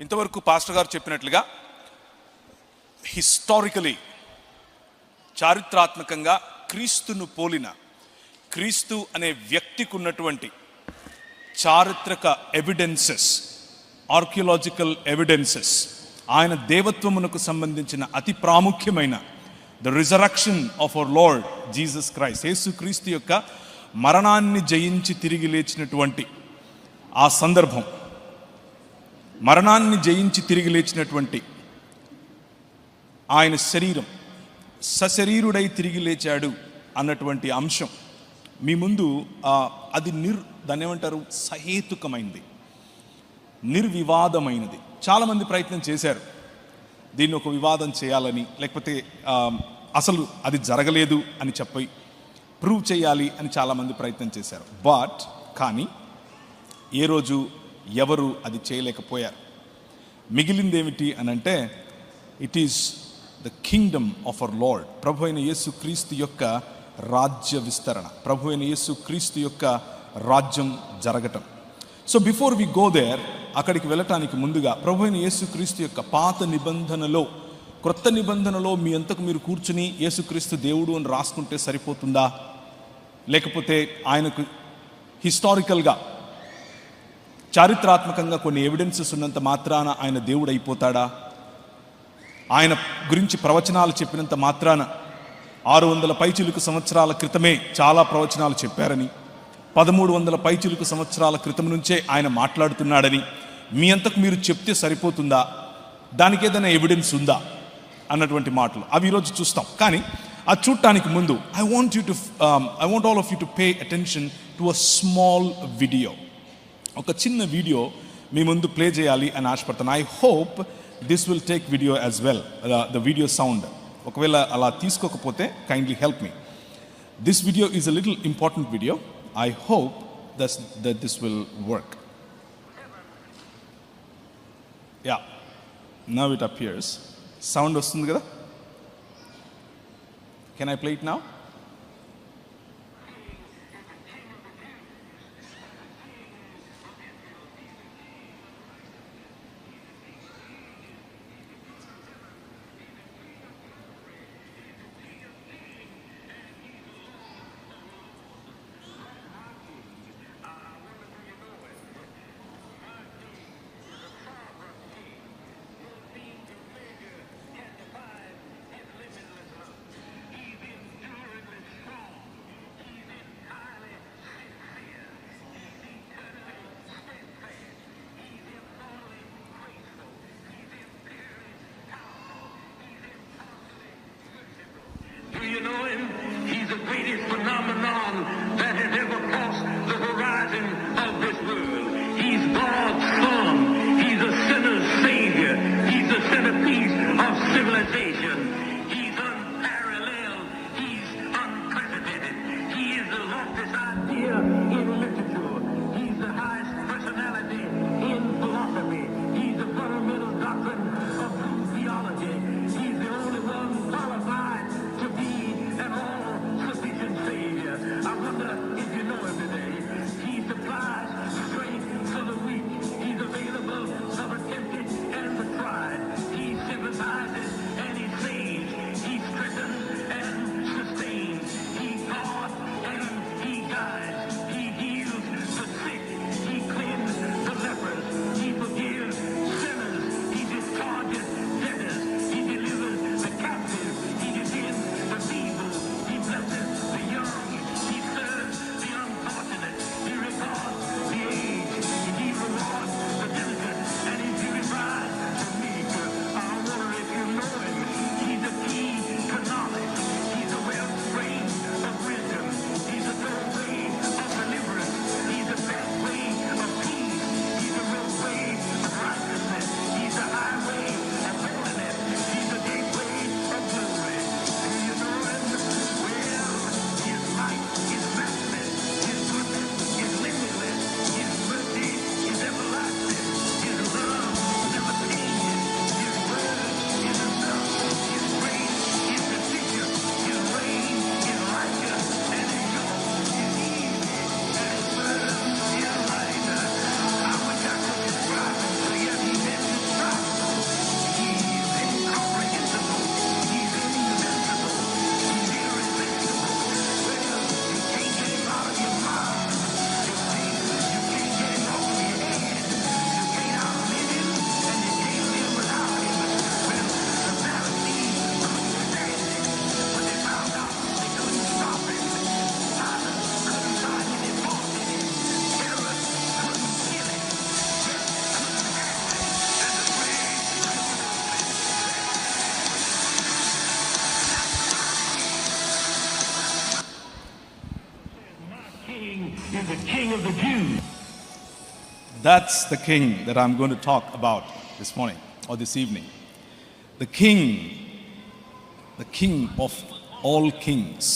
ఇంతవరకు పాస్టర్ గారు చెప్పినట్లుగా హిస్టారికలీ చారిత్రాత్మకంగా క్రీస్తును పోలిన క్రీస్తు అనే వ్యక్తికి ఉన్నటువంటి చారిత్రక ఎవిడెన్సెస్, ఆర్కియలాజికల్ ఎవిడెన్సెస్, ఆయన దేవత్వమునకు సంబంధించిన అతి ప్రాముఖ్యమైన the resurrection of our lord Jesus Christ, యేసు క్రీస్తు యొక్క మరణాన్ని జయించి తిరిగి లేచినటువంటి ఆ సందర్భం, మరణాన్ని జయించి తిరిగి లేచినటువంటి ఆయన శరీరం సశరీరుడై తిరిగి లేచాడు అన్నటువంటి అంశం మీ ముందు అది దాన్ని ఏమంటారు, సహేతుకమైనది, నిర్వివాదమైనది. చాలామంది ప్రయత్నం చేశారు దీన్ని ఒక వివాదం చేయాలని, లేకపోతే అసలు అది జరగలేదు అని చెప్పి ప్రూవ్ చేయాలి అని చాలామంది ప్రయత్నం చేశారు. కానీ ఏ రోజు ఎవరు అది చేయలేకపోయారు. మిగిలిందేమిటి అని అంటే, it is the kingdom of our lord, ప్రభు అయిన యేసు క్రీస్తు యొక్క రాజ్య విస్తరణ, ప్రభు అయిన యేసు క్రీస్తు యొక్క రాజ్యం జరగటం. So before we go there, అక్కడికి వెళ్ళటానికి ముందుగా ప్రభు అయిన యేసు క్రీస్తు యొక్క పాత నిబంధనలో, క్రొత్త నిబంధనలో మీ అంతకు మీరు కూర్చుని యేసుక్రీస్తు దేవుడు అని రాసుకుంటే సరిపోతుందా, లేకపోతే ఆయనకు హిస్టారికల్గా చారిత్రాత్మకంగా కొన్ని ఎవిడెన్సెస్ ఉన్నంత మాత్రాన ఆయన దేవుడు అయిపోతాడా, ఆయన గురించి ప్రవచనాలు చెప్పినంత మాత్రాన 600 పైచిలుకు సంవత్సరాల క్రితమే చాలా ప్రవచనాలు చెప్పారని, 1300 పైచిలుకు సంవత్సరాల క్రితం నుంచే ఆయన మాట్లాడుతున్నాడని మీ అంతకు మీరు చెప్తే సరిపోతుందా, దానికి ఏదైనా ఎవిడెన్స్ ఉందా అన్నటువంటి మాటలు అవి ఈరోజు చూస్తాం. కానీ అది చూడటానికి ముందు I want all of you to pay attention to a small video. ఒక చిన్న వీడియో మీ ముందు ప్లే చేయాలి అని ఆశపడతాను. I hope this will take video as well, the video sound. ఒకవేళ అలా తీసుకోకపోతే kindly help me. This video is a little important video. ఐ హోప్ that this will work. Yeah, now it appears. Sound వస్తుంది కదా? Can I play it now? You know him? He's the greatest phenomenon that has ever crossed the horizon of this world. He's God's Son. He's a sinner's Savior. He's the centerpiece of civilization. He's unparalleled. He's unprecedented. He is the loftiest idea in literature. He's the highest personality in philosophy. He's the fundamental doctrine of true theology. He's the only one qualified to be an all-sufficient Savior. I wonder That's the king that I'm going to talk about this morning or this evening. The king of all kings.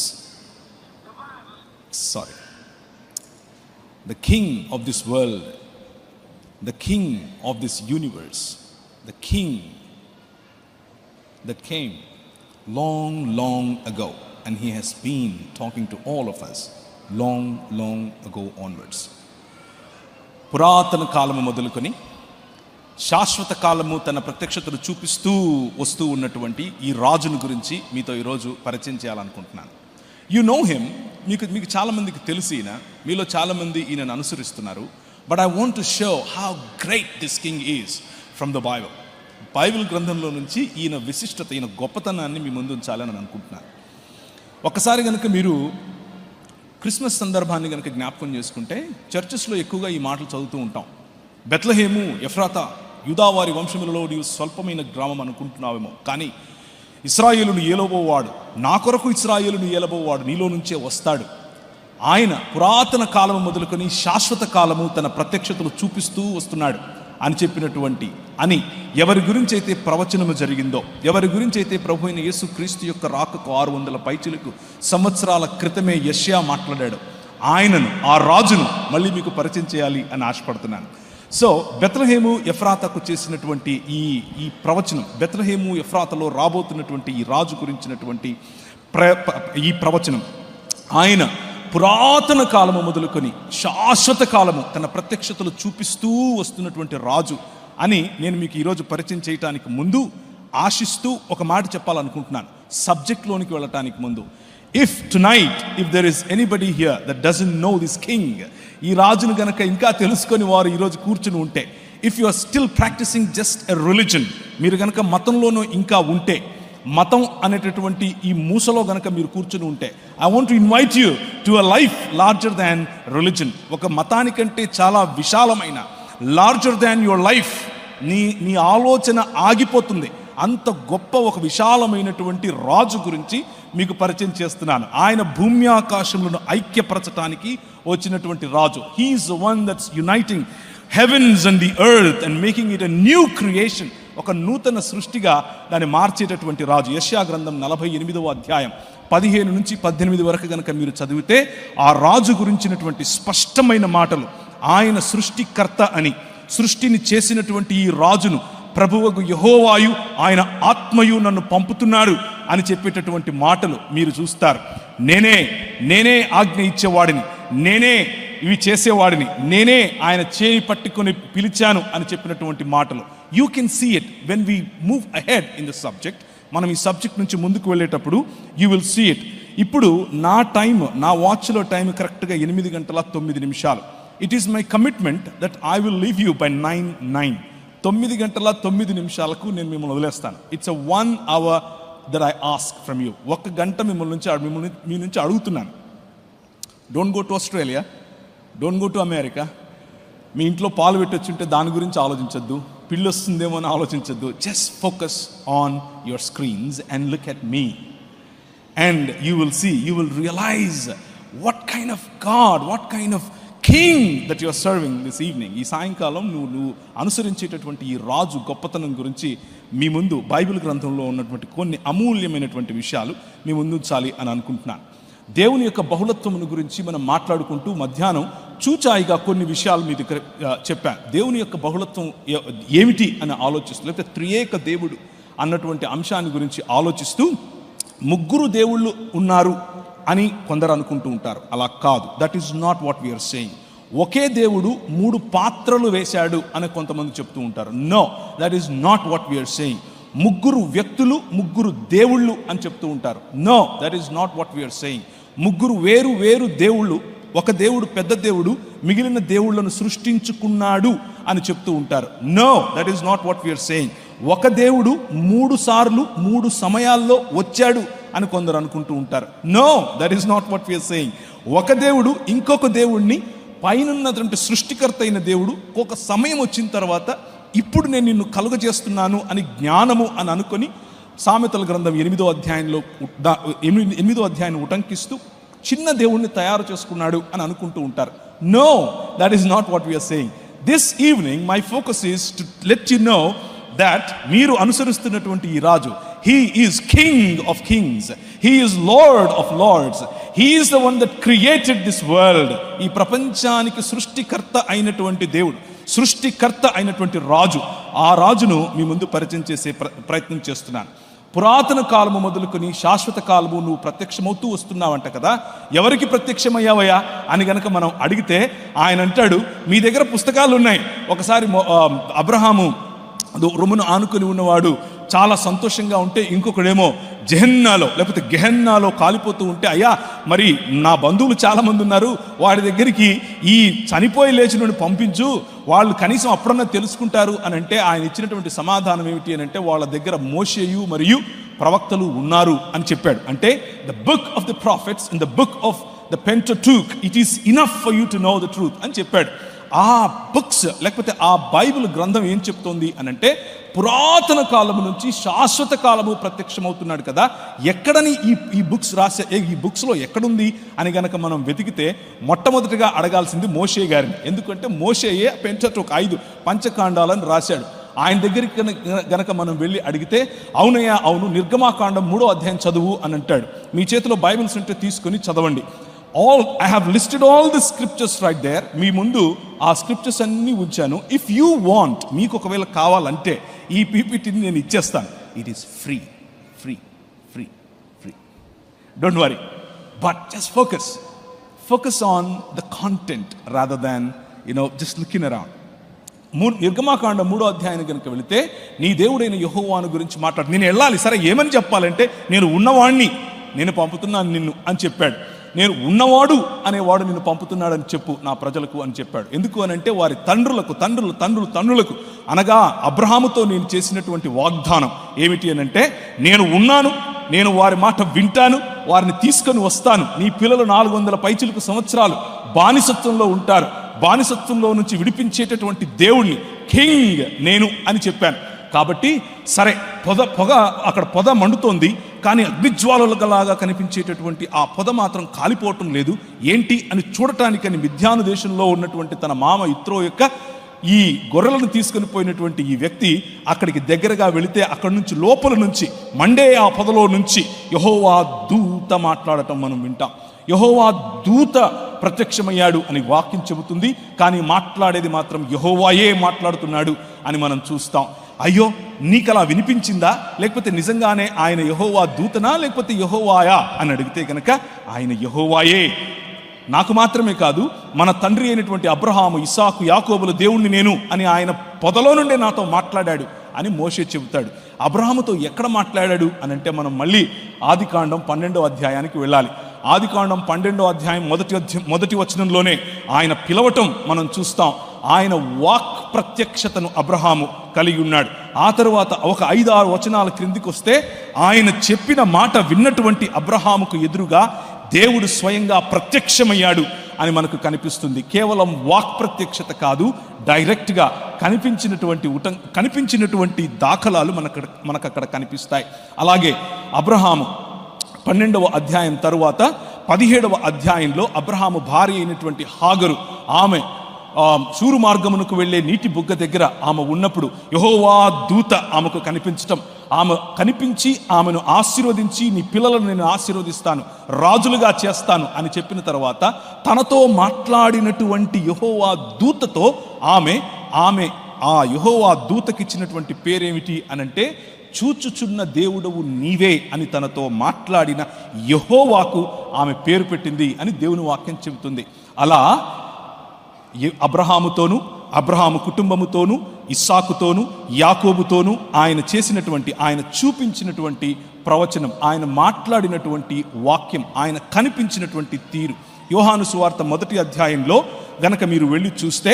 Sorry. The king of this world, the king of this universe, the king that came long ago, and he has been talking to all of us long ago onwards. పురాతన కాలము మొదలుకొని శాశ్వత కాలము తన ప్రత్యక్షతను చూపిస్తూ వస్తూ ఉన్నటువంటి ఈ రాజును గురించి మీతో ఈరోజు పరిచయం చేయాలనుకుంటున్నాను. యు నో హిమ్, మీకు చాలామందికి తెలిసి ఈయన, మీలో చాలామంది ఈయనను అనుసరిస్తున్నారు. But I want to show how great this king is from the Bible గ్రంథంలో నుంచి ఈయన విశిష్టత, ఈయన గొప్పతనాన్ని మీ ముందు ఉంచాలని అనుకుంటున్నాను. ఒక్కసారి కనుక మీరు క్రిస్మస్ సందర్భాన్ని కనుక జ్ఞాపకం చేసుకుంటే చర్చెస్లో ఎక్కువగా ఈ మాటలు చదువుతూ ఉంటాం. బెత్లెహేము ఎఫ్రాతా, యూదావారి వంశములలో నీవు స్వల్పమైన గ్రామం అనుకుంటున్నావేమో, కానీ ఇశ్రాయేలును ఏలబోవాడు, నా కొరకు ఇశ్రాయేలును ఏలబోవాడు నీలో నుంచే వస్తాడు. ఆయన పురాతన కాలము మొదలుకొని శాశ్వత కాలము తన ప్రత్యక్షతలు చూపిస్తూ వస్తున్నాడు అని చెప్పినటువంటి, అని ఎవరి గురించి అయితే ప్రవచనము జరిగిందో, ఎవరి గురించి అయితే ప్రభు అయిన యేసు క్రీస్తు యొక్క రాకకు 600 పైచిలకు సంవత్సరాల క్రితమే యెషయా మాట్లాడాడు, ఆయనను, ఆ రాజును మళ్ళీ మీకు పరిచయం చేయాలి అని ఆశపడుతున్నాను. సో బెత్లెహేము ఎఫ్రాతాకు చేసినటువంటి ఈ ప్రవచనం, బెత్లెహేము ఎఫ్రాతాలో రాబోతున్నటువంటి ఈ రాజు గురించినటువంటి ఈ ప్రవచనం, ఆయన పురాతన కాలము మొదలుకొని శాశ్వత కాలము తన ప్రత్యక్షతలు చూపిస్తూ వస్తున్నటువంటి రాజు అని నేను మీకు ఈరోజు పరిచయం చేయడానికి ముందు ఆశిస్తూ ఒక మాట చెప్పాలనుకుంటున్నాను. సబ్జెక్ట్లోనికి వెళ్ళటానికి ముందు, if there is anybody here that doesn't know this king, ఈ రాజును గనక ఇంకా తెలుసుకొని వారు ఈరోజు కూర్చుని ఉంటే, if you are still practising just a religion, మీరు గనక మతంలోనూ ఇంకా ఉంటే, మతం అనేటటువంటి ఈ మూసలో గనక మీరు కూర్చుని ఉంటే, I want to invite you to a life larger than religion. ఒక మతానికంటే చాలా విశాలమైన, లార్జర్ దాన్ యువర్ లైఫ్, నీ ఆలోచన ఆగిపోతుంది, అంత గొప్ప ఒక విశాలమైనటువంటి రాజు గురించి మీకు పరిచయం చేస్తున్నాను. ఆయన భూమి ఆకాశములను ఐక్యపరచటానికి వచ్చినటువంటి రాజు. He is the one that's uniting heavens and the earth and making it a new creation, ఒక నూతన సృష్టిగా దాన్ని మార్చేటటువంటి రాజు. యెషయా గ్రంథం 48వ అధ్యాయం 15 నుంచి 18 వరకు గనక మీరు చదివితే ఆ రాజు గురించినటువంటి స్పష్టమైన మాటలు, ఆయన సృష్టికర్త అని, సృష్టిని చేసినటువంటి ఈ రాజును ప్రభువగు యెహోవాయు ఆయన ఆత్మయు నన్ను పంపుతున్నాడు అని చెప్పేటటువంటి మాటలు మీరు చూస్తారు. నేనే ఆజ్ఞ ఇచ్చేవాడిని, నేనే ఇవి చేసేవాడిని, నేనే ఆయన చేయి పట్టుకొని పిలిచాను అని చెప్పినటువంటి మాటలు. You can see it when we move ahead in the subject. మనం ఈ సబ్జెక్ట్ నుంచి ముందుకు వెళ్ళేటప్పుడు యూ విల్ సీ ఇట్. ఇప్పుడు నా వాచ్లో టైం కరెక్ట్గా 8:09. It is my commitment that I will leave you by 9. 9:09 నేను మిమ్మల్ని వదిలేస్తాను. It's a 1 hour that I ask from you. 1 గంట మీ నుంచి అడుగుతున్నాను. Don't go to Australia, don't go to America. మీ ఇంట్లో పాలు పెట్టొచ్చుంటే దాని గురించి ఆలోచించద్దు, పిల్లి వస్తుందేమో అని ఆలోచించద్దు. Just focus on your screens and look at me and you will see, you will realize what kind of God, what kind of king that you are serving this evening. ఈ సాయంకాలం నువ్వు అనుసరించేటటువంటి ఈ రాజు గొప్పతనం గురించి మీ ముందు బైబిల్ గ్రంథంలో ఉన్నటువంటి కొన్ని అమూల్యమైనటువంటి విషయాలు మీ ముందు ఉంచాలి అని అనుకుంటున్నాను. దేవుని యొక్క బహుళత్వమును గురించి మనం మాట్లాడుకుంటూ మధ్యాహ్నం చూచాయిగా కొన్ని విషయాలు మీ దగ్గర చెప్పాను. దేవుని యొక్క బహుళత్వం ఏమిటి అని ఆలోచిస్తూ, లేకపోతే త్రియేక దేవుడు అన్నటువంటి అంశాన్ని గురించి ఆలోచిస్తూ, 3 దేవుళ్ళు ఉన్నారు అని కొందరు అనుకుంటూ ఉంటారు. అలా కాదు. That is not what we are saying. ఒకే దేవుడు 3 పాత్రలు వేశాడు అని కొంతమంది చెప్తూ ఉంటారు. No, that is not what we are saying. 3 వ్యక్తులు, 3 దేవుళ్ళు అని చెప్తూ ఉంటారు. No, that is not what we are saying. 3 వేరు దేవుళ్ళు, ఒక దేవుడు పెద్ద దేవుడు మిగిలిన దేవుళ్లను సృష్టించుకున్నాడు అని చెప్తూ ఉంటారు. No, that is not what we are saying. ఒక దేవుడు 3 సార్లు 3 సమయాల్లో వచ్చాడు అని కొందరు అనుకుంటూ ఉంటారు. No, that is not what we are saying. ఒక దేవుడు ఇంకొక దేవుడిని, పైనున్నటువంటి సృష్టికర్త అయిన దేవుడు ఒక సమయం వచ్చిన తర్వాత ఇప్పుడు నేను నిన్ను కలుగజేస్తున్నాను అని జ్ఞానము అని అనుకొని సామెతల గ్రంథం 8వ అధ్యాయాన్ని ఉటంకిస్తూ చిన్న దేవుణ్ణి తయారు చేసుకున్నాడు అని అనుకుంటూ ఉంటారు. No, that is not what we are saying. This evening my focus is to let you know that మీరు అనుసరిస్తున్నటువంటి ఈ రాజు, he is king of kings, he is lord of lords, he is the one that created this world. ఈ ప్రపంచానికి సృష్టికర్త అయినటువంటి దేవుడు, సృష్టికర్త అయినటువంటి రాజు, ఆ రాజును మీ ముందు పరిచయం చేసే ప్రయత్నం చేస్తున్నాను. పురాతన కాలము మొదలుకొని శాశ్వత కాలము నువ్వు ప్రత్యక్షమవుతూ వస్తున్నావంట కదా, ఎవరికి ప్రత్యక్షమయ్యావయ్యా అని గనక మనం అడిగితే ఆయన అంటాడు, మీ దగ్గర పుస్తకాలు ఉన్నాయి. ఒకసారి అబ్రహాము రొమ్మును ఆనుకొని ఉన్నవాడు చాలా సంతోషంగా ఉంటే, ఇంకొకడేమో జెహన్నాలో లేకపోతే గెహన్నాలో కాలిపోతూ ఉంటే, అయ్యా మరి నా బంధువులు చాలామంది ఉన్నారు, వాడి దగ్గరికి ఈ చనిపోయి లేచినోడిని పంపించు, వాళ్ళు కనీసం అప్పుడన్నా తెలుసుకుంటారు అని అంటే ఆయన ఇచ్చినటువంటి సమాధానం ఏమిటి అని అంటే, వాళ్ళ దగ్గర మోషేయు మరియు ప్రవక్తలు ఉన్నారు అని చెప్పాడు. అంటే the book of the prophets in the book of the Pentateuch, it is enough for you to know the truth అని చెప్పాడు. ఆ బుక్స్ లేకపోతే ఆ బైబిల్ గ్రంథం ఏం చెప్తోంది అని అంటే, పురాతన కాలము నుంచి శాశ్వత కాలము ప్రత్యక్షమవుతున్నాడు కదా, ఎక్కడని ఈ బుక్స్ రాసే, ఈ బుక్స్లో ఎక్కడుంది అని గనక మనం వెతికితే మొట్టమొదటిగా అడగాల్సింది మోషే గారిని. ఎందుకంటే మోషేయే పెంటటూక్ 5 పంచకాండాలను రాశాడు. ఆయన దగ్గరికి గనక మనం వెళ్ళి అడిగితే, అవునయ్యా అవును, నిర్గమాకాండం 3వ అధ్యాయం చదువు అని అంటాడు. మీ చేతిలో బైబిల్స్ ఉంటే తీసుకొని చదవండి. I have listed all the scriptures right there. మీ ముందు ఆ స్క్రిప్చర్స్ అన్నీ ఉంచాను. ఇఫ్ యూ వాంట్, మీకు ఒకవేళ కావాలంటే ఈ పీపీటీని నేను ఇచ్చేస్తాను. It is free free free free. Don't worry, but just focus on the content rather than just looking around. నిర్గమాకాండం 3వ అధ్యాయం కనుక వెళితే, నీ దేవుడైన యెహోవాను గురించి మాట్లాడు. నేను వెళ్ళాలి, సరే ఏమని చెప్పాలంటే, నేను ఉన్నవాణ్ణి, నేను పంపుతున్నాను నిన్ను అని చెప్పాడు. నేను ఉన్నవాడు అనేవాడు నిన్ను పంపుతున్నాడని చెప్పు నా ప్రజలకు అని చెప్పాడు. ఎందుకు అని అంటే, వారి తండ్రులకు అనగా అబ్రహాముతో నేను చేసినటువంటి వాగ్దానం ఏమిటి అని అంటే, నేను ఉన్నాను, నేను వారి మాట వింటాను, వారిని తీసుకొని వస్తాను, నీ పిల్లలు 400 పైచిలుకు సంవత్సరాలు బానిసత్వంలో ఉంటారు, బానిసత్వంలో నుంచి విడిపించేటటువంటి దేవుణ్ణి, కింగ్ నేను అని చెప్పాను. కాబట్టి సరే, అక్కడ పొద మండుతోంది, కానీ అగ్నిజ్వాలలాగా కనిపించేటటువంటి ఆ పొద మాత్రం కాలిపోవటం లేదు. ఏంటి అని చూడటానికని మిద్యాను దేశంలో ఉన్నటువంటి తన మామ ఇత్రో యొక్క ఈ గొర్రెలను తీసుకొని పోయినటువంటి ఈ వ్యక్తి అక్కడికి దగ్గరగా వెళితే, అక్కడి నుంచి లోపల నుంచి మండే ఆ పొదలో నుంచి యెహోవా దూత మాట్లాడటం మనం వింటాం. యెహోవా దూత ప్రత్యక్షమయ్యాడు అని వాక్యం చెబుతుంది, కానీ మాట్లాడేది మాత్రం యెహోవాయే మాట్లాడుతున్నాడు అని మనం చూస్తాం. అయ్యో, నీకు అలా వినిపించిందా, లేకపోతే నిజంగానే ఆయన యెహోవా దూతనా లేకపోతే యెహోవాయా అని అడిగితే కనుక ఆయన యెహోవాయే. నాకు మాత్రమే కాదు, మన తండ్రి అయినటువంటి అబ్రహాము, ఇస్సాకు, యాకోబుల దేవుణ్ణి నేను అని ఆయన పొదలో నుండే నాతో మాట్లాడాడు అని మోషే చెబుతాడు. అబ్రహాముతో ఎక్కడ మాట్లాడాడు అని అంటే, మనం మళ్ళీ ఆదికాండం 12వ అధ్యాయానికి వెళ్ళాలి. ఆదికాండం 12వ అధ్యాయం మొదటి వచనంలోనే ఆయన పిలవటం మనం చూస్తాం. ఆయన వాక్ ప్రత్యక్షతను అబ్రహాము కలిగి ఉన్నాడు. ఆ తరువాత ఒక 5-6 వచనాల క్రిందికి వస్తే, ఆయన చెప్పిన మాట విన్నటువంటి అబ్రహాముకు ఎదురుగా దేవుడు స్వయంగా ప్రత్యక్షమయ్యాడు అని మనకు కనిపిస్తుంది. కేవలం వాక్ ప్రత్యక్షత కాదు, డైరెక్ట్గా కనిపించినటువంటి దాఖలాలు మనకు అక్కడ కనిపిస్తాయి. అలాగే అబ్రహాము 12వ అధ్యాయం తరువాత 17వ అధ్యాయంలో అబ్రహాము భార్య అయినటువంటి హాగరు, ఆమె శూరు మార్గమునకు వెళ్ళే నీటి బుగ్గ దగ్గర ఆమె ఉన్నప్పుడు యెహోవా దూత ఆమెకు కనిపించటం, ఆమె కనిపించి ఆమెను ఆశీర్వదించి, నీ పిల్లలను నేను ఆశీర్వదిస్తాను, రాజులుగా చేస్తాను అని చెప్పిన తర్వాత తనతో మాట్లాడినటువంటి యెహోవా దూతతో ఆమె ఆ యెహోవా దూతకిచ్చినటువంటి పేరేమిటి అనంటే, చూచుచున్న దేవుడవు నీవే అని తనతో మాట్లాడిన యెహోవాకు ఆమె పేరు పెట్టింది అని దేవుని వాక్యం చెబుతుంది. అలా అబ్రహాముతోనూ, అబ్రహాము కుటుంబముతోనూ, ఇస్సాకుతోనూ, యాకోబుతోనూ ఆయన చేసినటువంటి, ఆయన చూపించినటువంటి ప్రవచనం, ఆయన మాట్లాడినటువంటి వాక్యం, ఆయన కనిపించినటువంటి తీరు. యోహాను సువార్త 1వ అధ్యాయంలో గనక మీరు వెళ్ళి చూస్తే,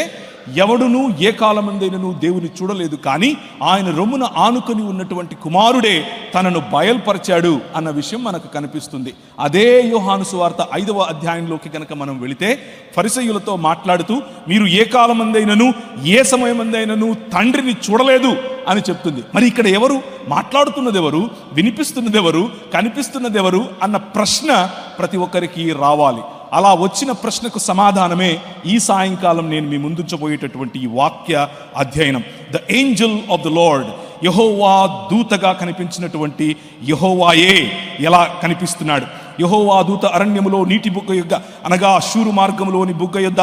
ఎవడునూ ఏ కాలమందైనను దేవుని చూడలేదు, కానీ ఆయన రొమ్మున ఆనుకొని ఉన్నటువంటి కుమారుడే తనను బయల్పరిచాడు అన్న విషయం మనకు కనిపిస్తుంది. అదే యోహాను సువార్త 5వ అధ్యాయంలోకి కనుక మనం వెళితే, ఫరిసయ్యులతో మాట్లాడుతూ, మీరు ఏ కాలమందైనను ఏ సమయమందైనను తండ్రిని చూడలేదు అని చెప్తుంది. మరి ఇక్కడ ఎవరు మాట్లాడుతున్నది, ఎవరు వినిపిస్తున్నది, ఎవరు కనిపిస్తున్నది ఎవరు అన్న ప్రశ్న ప్రతి ఒక్కరికి రావాలి. అలా వచ్చిన ప్రశ్నకు సమాధానమే ఈ సాయంకాలం నేను మీ ముందుంచబోయేటటువంటి ఈ వాక్య అధ్యయనం. The angel of the lord, యెహోవా దూతగా కనిపించినటువంటి యెహోవాయే ఎలా కనిపిస్తున్నాడు. యెహోవా దూత అరణ్యములో నీటి బుగ్గ యొద్ద, అనగా అష్షూరు మార్గములోని బుగ్గ యొద్ద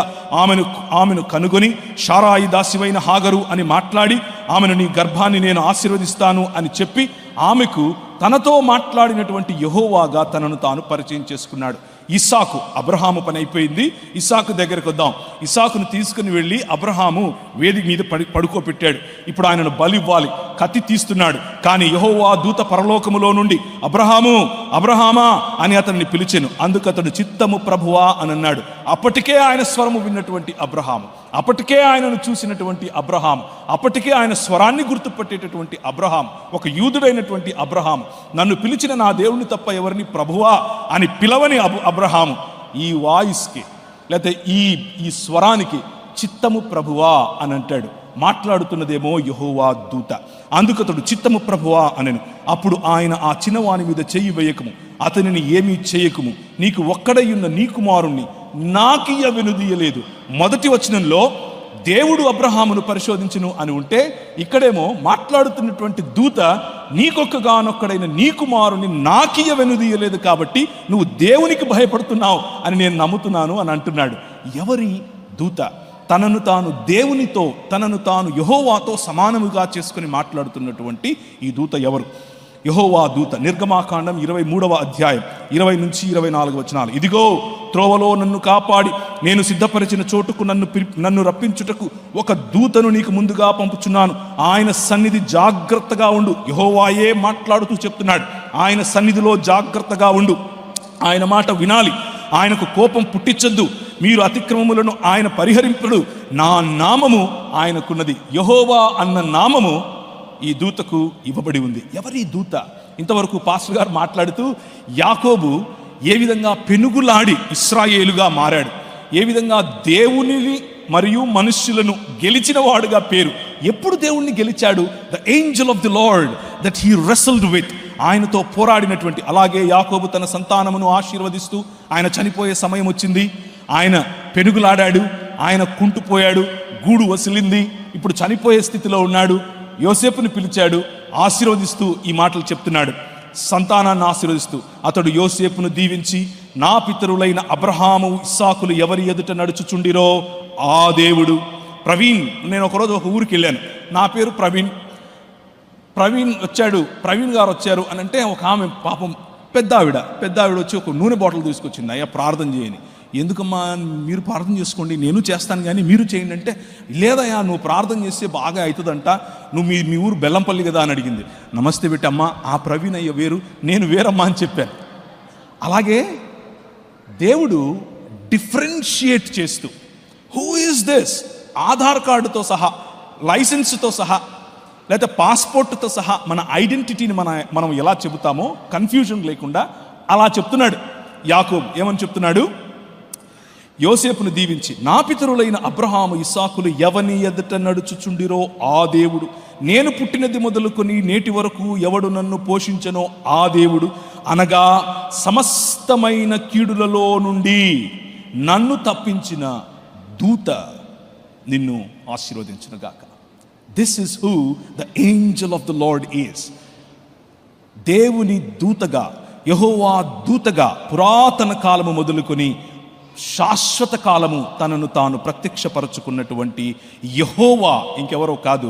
ఆమెను కనుగొని, షారాయి దాసివైన హాగరు అని మాట్లాడి, ఆమెను నీ గర్భాన్ని నేను ఆశీర్వదిస్తాను అని చెప్పి, ఆమెకు తనతో మాట్లాడినటువంటి యెహోవాగా తనను తాను పరిచయం చేసుకున్నాడు. ఇస్సాకు, అబ్రహాము పని అయిపోయింది, ఇస్సాకు దగ్గరకు వద్దాం. ఇస్సాకును తీసుకుని వెళ్ళి అబ్రహాము వేదిక మీద పడుకోబెట్టాడు. ఇప్పుడు ఆయనను బలి ఇవ్వాలి, కత్తి తీస్తున్నాడు. కానీ యెహోవా దూత పరలోకములో నుండి అబ్రహాము, అబ్రహామా అని అతన్ని పిలిచెను. అందుకు అతడు చిత్తము ప్రభువా అని అన్నాడు. అప్పటికే ఆయన స్వరము విన్నటువంటి అబ్రహాము, అప్పటికే ఆయనను చూసినటువంటి అబ్రహాము, అప్పటికే ఆయన స్వరాన్ని గుర్తుపట్టేటటువంటి అబ్రహాము, ఒక యూదుడైనటువంటి అబ్రహాము, నన్ను పిలిచిన నా దేవుని తప్ప ఎవరిని ప్రభువా అని పిలవని అబ్రహాము ఈ వాయిస్కి, లేకపోతే ఈ స్వరానికి చిత్తము ప్రభువా అని అంటాడు. మాట్లాడుతున్నదేమో యెహోవా దూత. అందుకతడు చిత్తము ప్రభువా అనెను. అప్పుడు ఆయన, ఆ చిన్నవాని మీద చెయ్యి వేయకము, అతనిని ఏమీ చేయకము, నీకు ఒక్కడయ్యున్న నీ కుమారుణ్ణి నాకియ్య వెనుదీయలేదు. మొదటి వచనంలో దేవుడు అబ్రహామును పరిశోధించును అని ఉంటే, ఇక్కడేమో మాట్లాడుతున్నటువంటి దూత నీకొక్కగానొక్కడైన నీ కుమారుని నాకియ్య వెనుదీయలేదు కాబట్టి నువ్వు దేవునికి భయపడుతున్నావు అని నేను నమ్ముతున్నాను అని అంటున్నాడు. ఎవరి దూత? తనను తాను దేవునితో, తనను తాను యెహోవాతో సమానముగా చేసుకుని మాట్లాడుతున్నటువంటి ఈ దూత ఎవరు? యెహోవా దూత. నిర్గమాకాండం 23వ అధ్యాయం 20 నుంచి 24 వచనాలు. ఇదిగో, త్రోవలో నన్ను కాపాడి నేను సిద్ధపరిచిన చోటుకు నన్ను రప్పించుటకు ఒక దూతను నీకు ముందుగా పంపుచున్నాను. ఆయన సన్నిధి జాగ్రత్తగా ఉండు. యెహోవాయే మాట్లాడుతూ చెప్తున్నాడు. ఆయన సన్నిధిలో జాగ్రత్తగా ఉండు, ఆయన మాట వినాలి, ఆయనకు కోపం పుట్టించద్దు, మీరు అతిక్రమములను ఆయన పరిహరింపుడు. నా నామము ఆయనకున్నది. యెహోవా అన్న నామము ఈ దూతకు ఇవ్వబడి ఉంది. ఎవరి దూత? ఇంతవరకు పాస్టర్ గారు మాట్లాడుతూ యాకోబు ఏ విధంగా పెనుగులాడి ఇశ్రాయేలుగా మారాడు, ఏ విధంగా దేవునిని మరియు మనుష్యులను గెలిచిన వాడుగా పేరు. ఎప్పుడు దేవుణ్ణి గెలిచాడు? The angel of the lord that he wrestled with, ఆయనతో పోరాడినటువంటి. అలాగే యాకోబు తన సంతానమును ఆశీర్వదిస్తూ, ఆయన చనిపోయే సమయం వచ్చింది, ఆయన పెనుగులాడాడు, ఆయన కుంటుపోయాడు, గూడు వసిలింది, ఇప్పుడు చనిపోయే స్థితిలో ఉన్నాడు. యోసేపుని పిలిచాడు, ఆశీర్వదిస్తూ ఈ మాటలు చెప్తున్నాడు. సంతానాన్ని ఆశీర్వదిస్తూ అతడు యోసేపును దీవించి, నా పితరులైన అబ్రహాము ఇస్సాకులు ఎవరి ఎదుట నడుచుచుండిరో ఆ దేవుడు. ప్రవీణ్, నేను ఒకరోజు ఒక ఊరికి వెళ్ళాను, నా పేరు ప్రవీణ్ వచ్చాడు, ప్రవీణ్ గారు వచ్చారు అని అంటే, ఒక ఆమె పాపం పెద్ద ఆవిడ వచ్చి ఒక నూనె బాటిల్ తీసుకొచ్చింది. అయ్యా ప్రార్థన చేయని. ఎందుకమ్మా, మీరు ప్రార్థన చేసుకోండి, నేను చేస్తాను కానీ మీరు చేయండి అంటే, లేదయ్యా నువ్వు ప్రార్థన చేస్తే బాగా అవుతుందంట, నువ్వు మీ ఊరు బెల్లంపల్లి కదా అని అడిగింది. నమస్తే పెట్టమ్మా, ఆ ప్రవీణ్ అయ్య వేరు, నేను వేరమ్మా అని చెప్పాను. అలాగే దేవుడు డిఫరెన్షియేట్ చేస్తూ, హూ ఈజ్ దిస్, ఆధార్ కార్డుతో సహా, లైసెన్స్తో సహా, లేదా పాస్పోర్ట్తో సహా మన ఐడెంటిటీని మనం ఎలా చెబుతామో కన్ఫ్యూజన్ లేకుండా అలా చెప్తున్నాడు. యాకోబు ఏమని చెప్తున్నాడు? యోసేపును దీవించి, నా పితరులైన అబ్రహాము ఇస్సాకులు ఎవని ఎదుట నడుచుచుండిరో ఆ దేవుడు, నేను పుట్టినది మొదలుకొని నేటి వరకు ఎవడు నన్ను పోషించనో ఆ దేవుడు, అనగా సమస్తమైన కీడులలో నుండి నన్ను తప్పించిన దూత నిన్ను ఆశీర్వదించునుగాక. This is who the angel of the lord is. దేవుని దూతగా, యెహోవా దూతగా పురాతన కాలము మొదలుకొని శాశ్వత కాలము తనను తాను ప్రత్యక్షపరచుకున్నటువంటి యెహోవా ఇంకెవరో కాదు,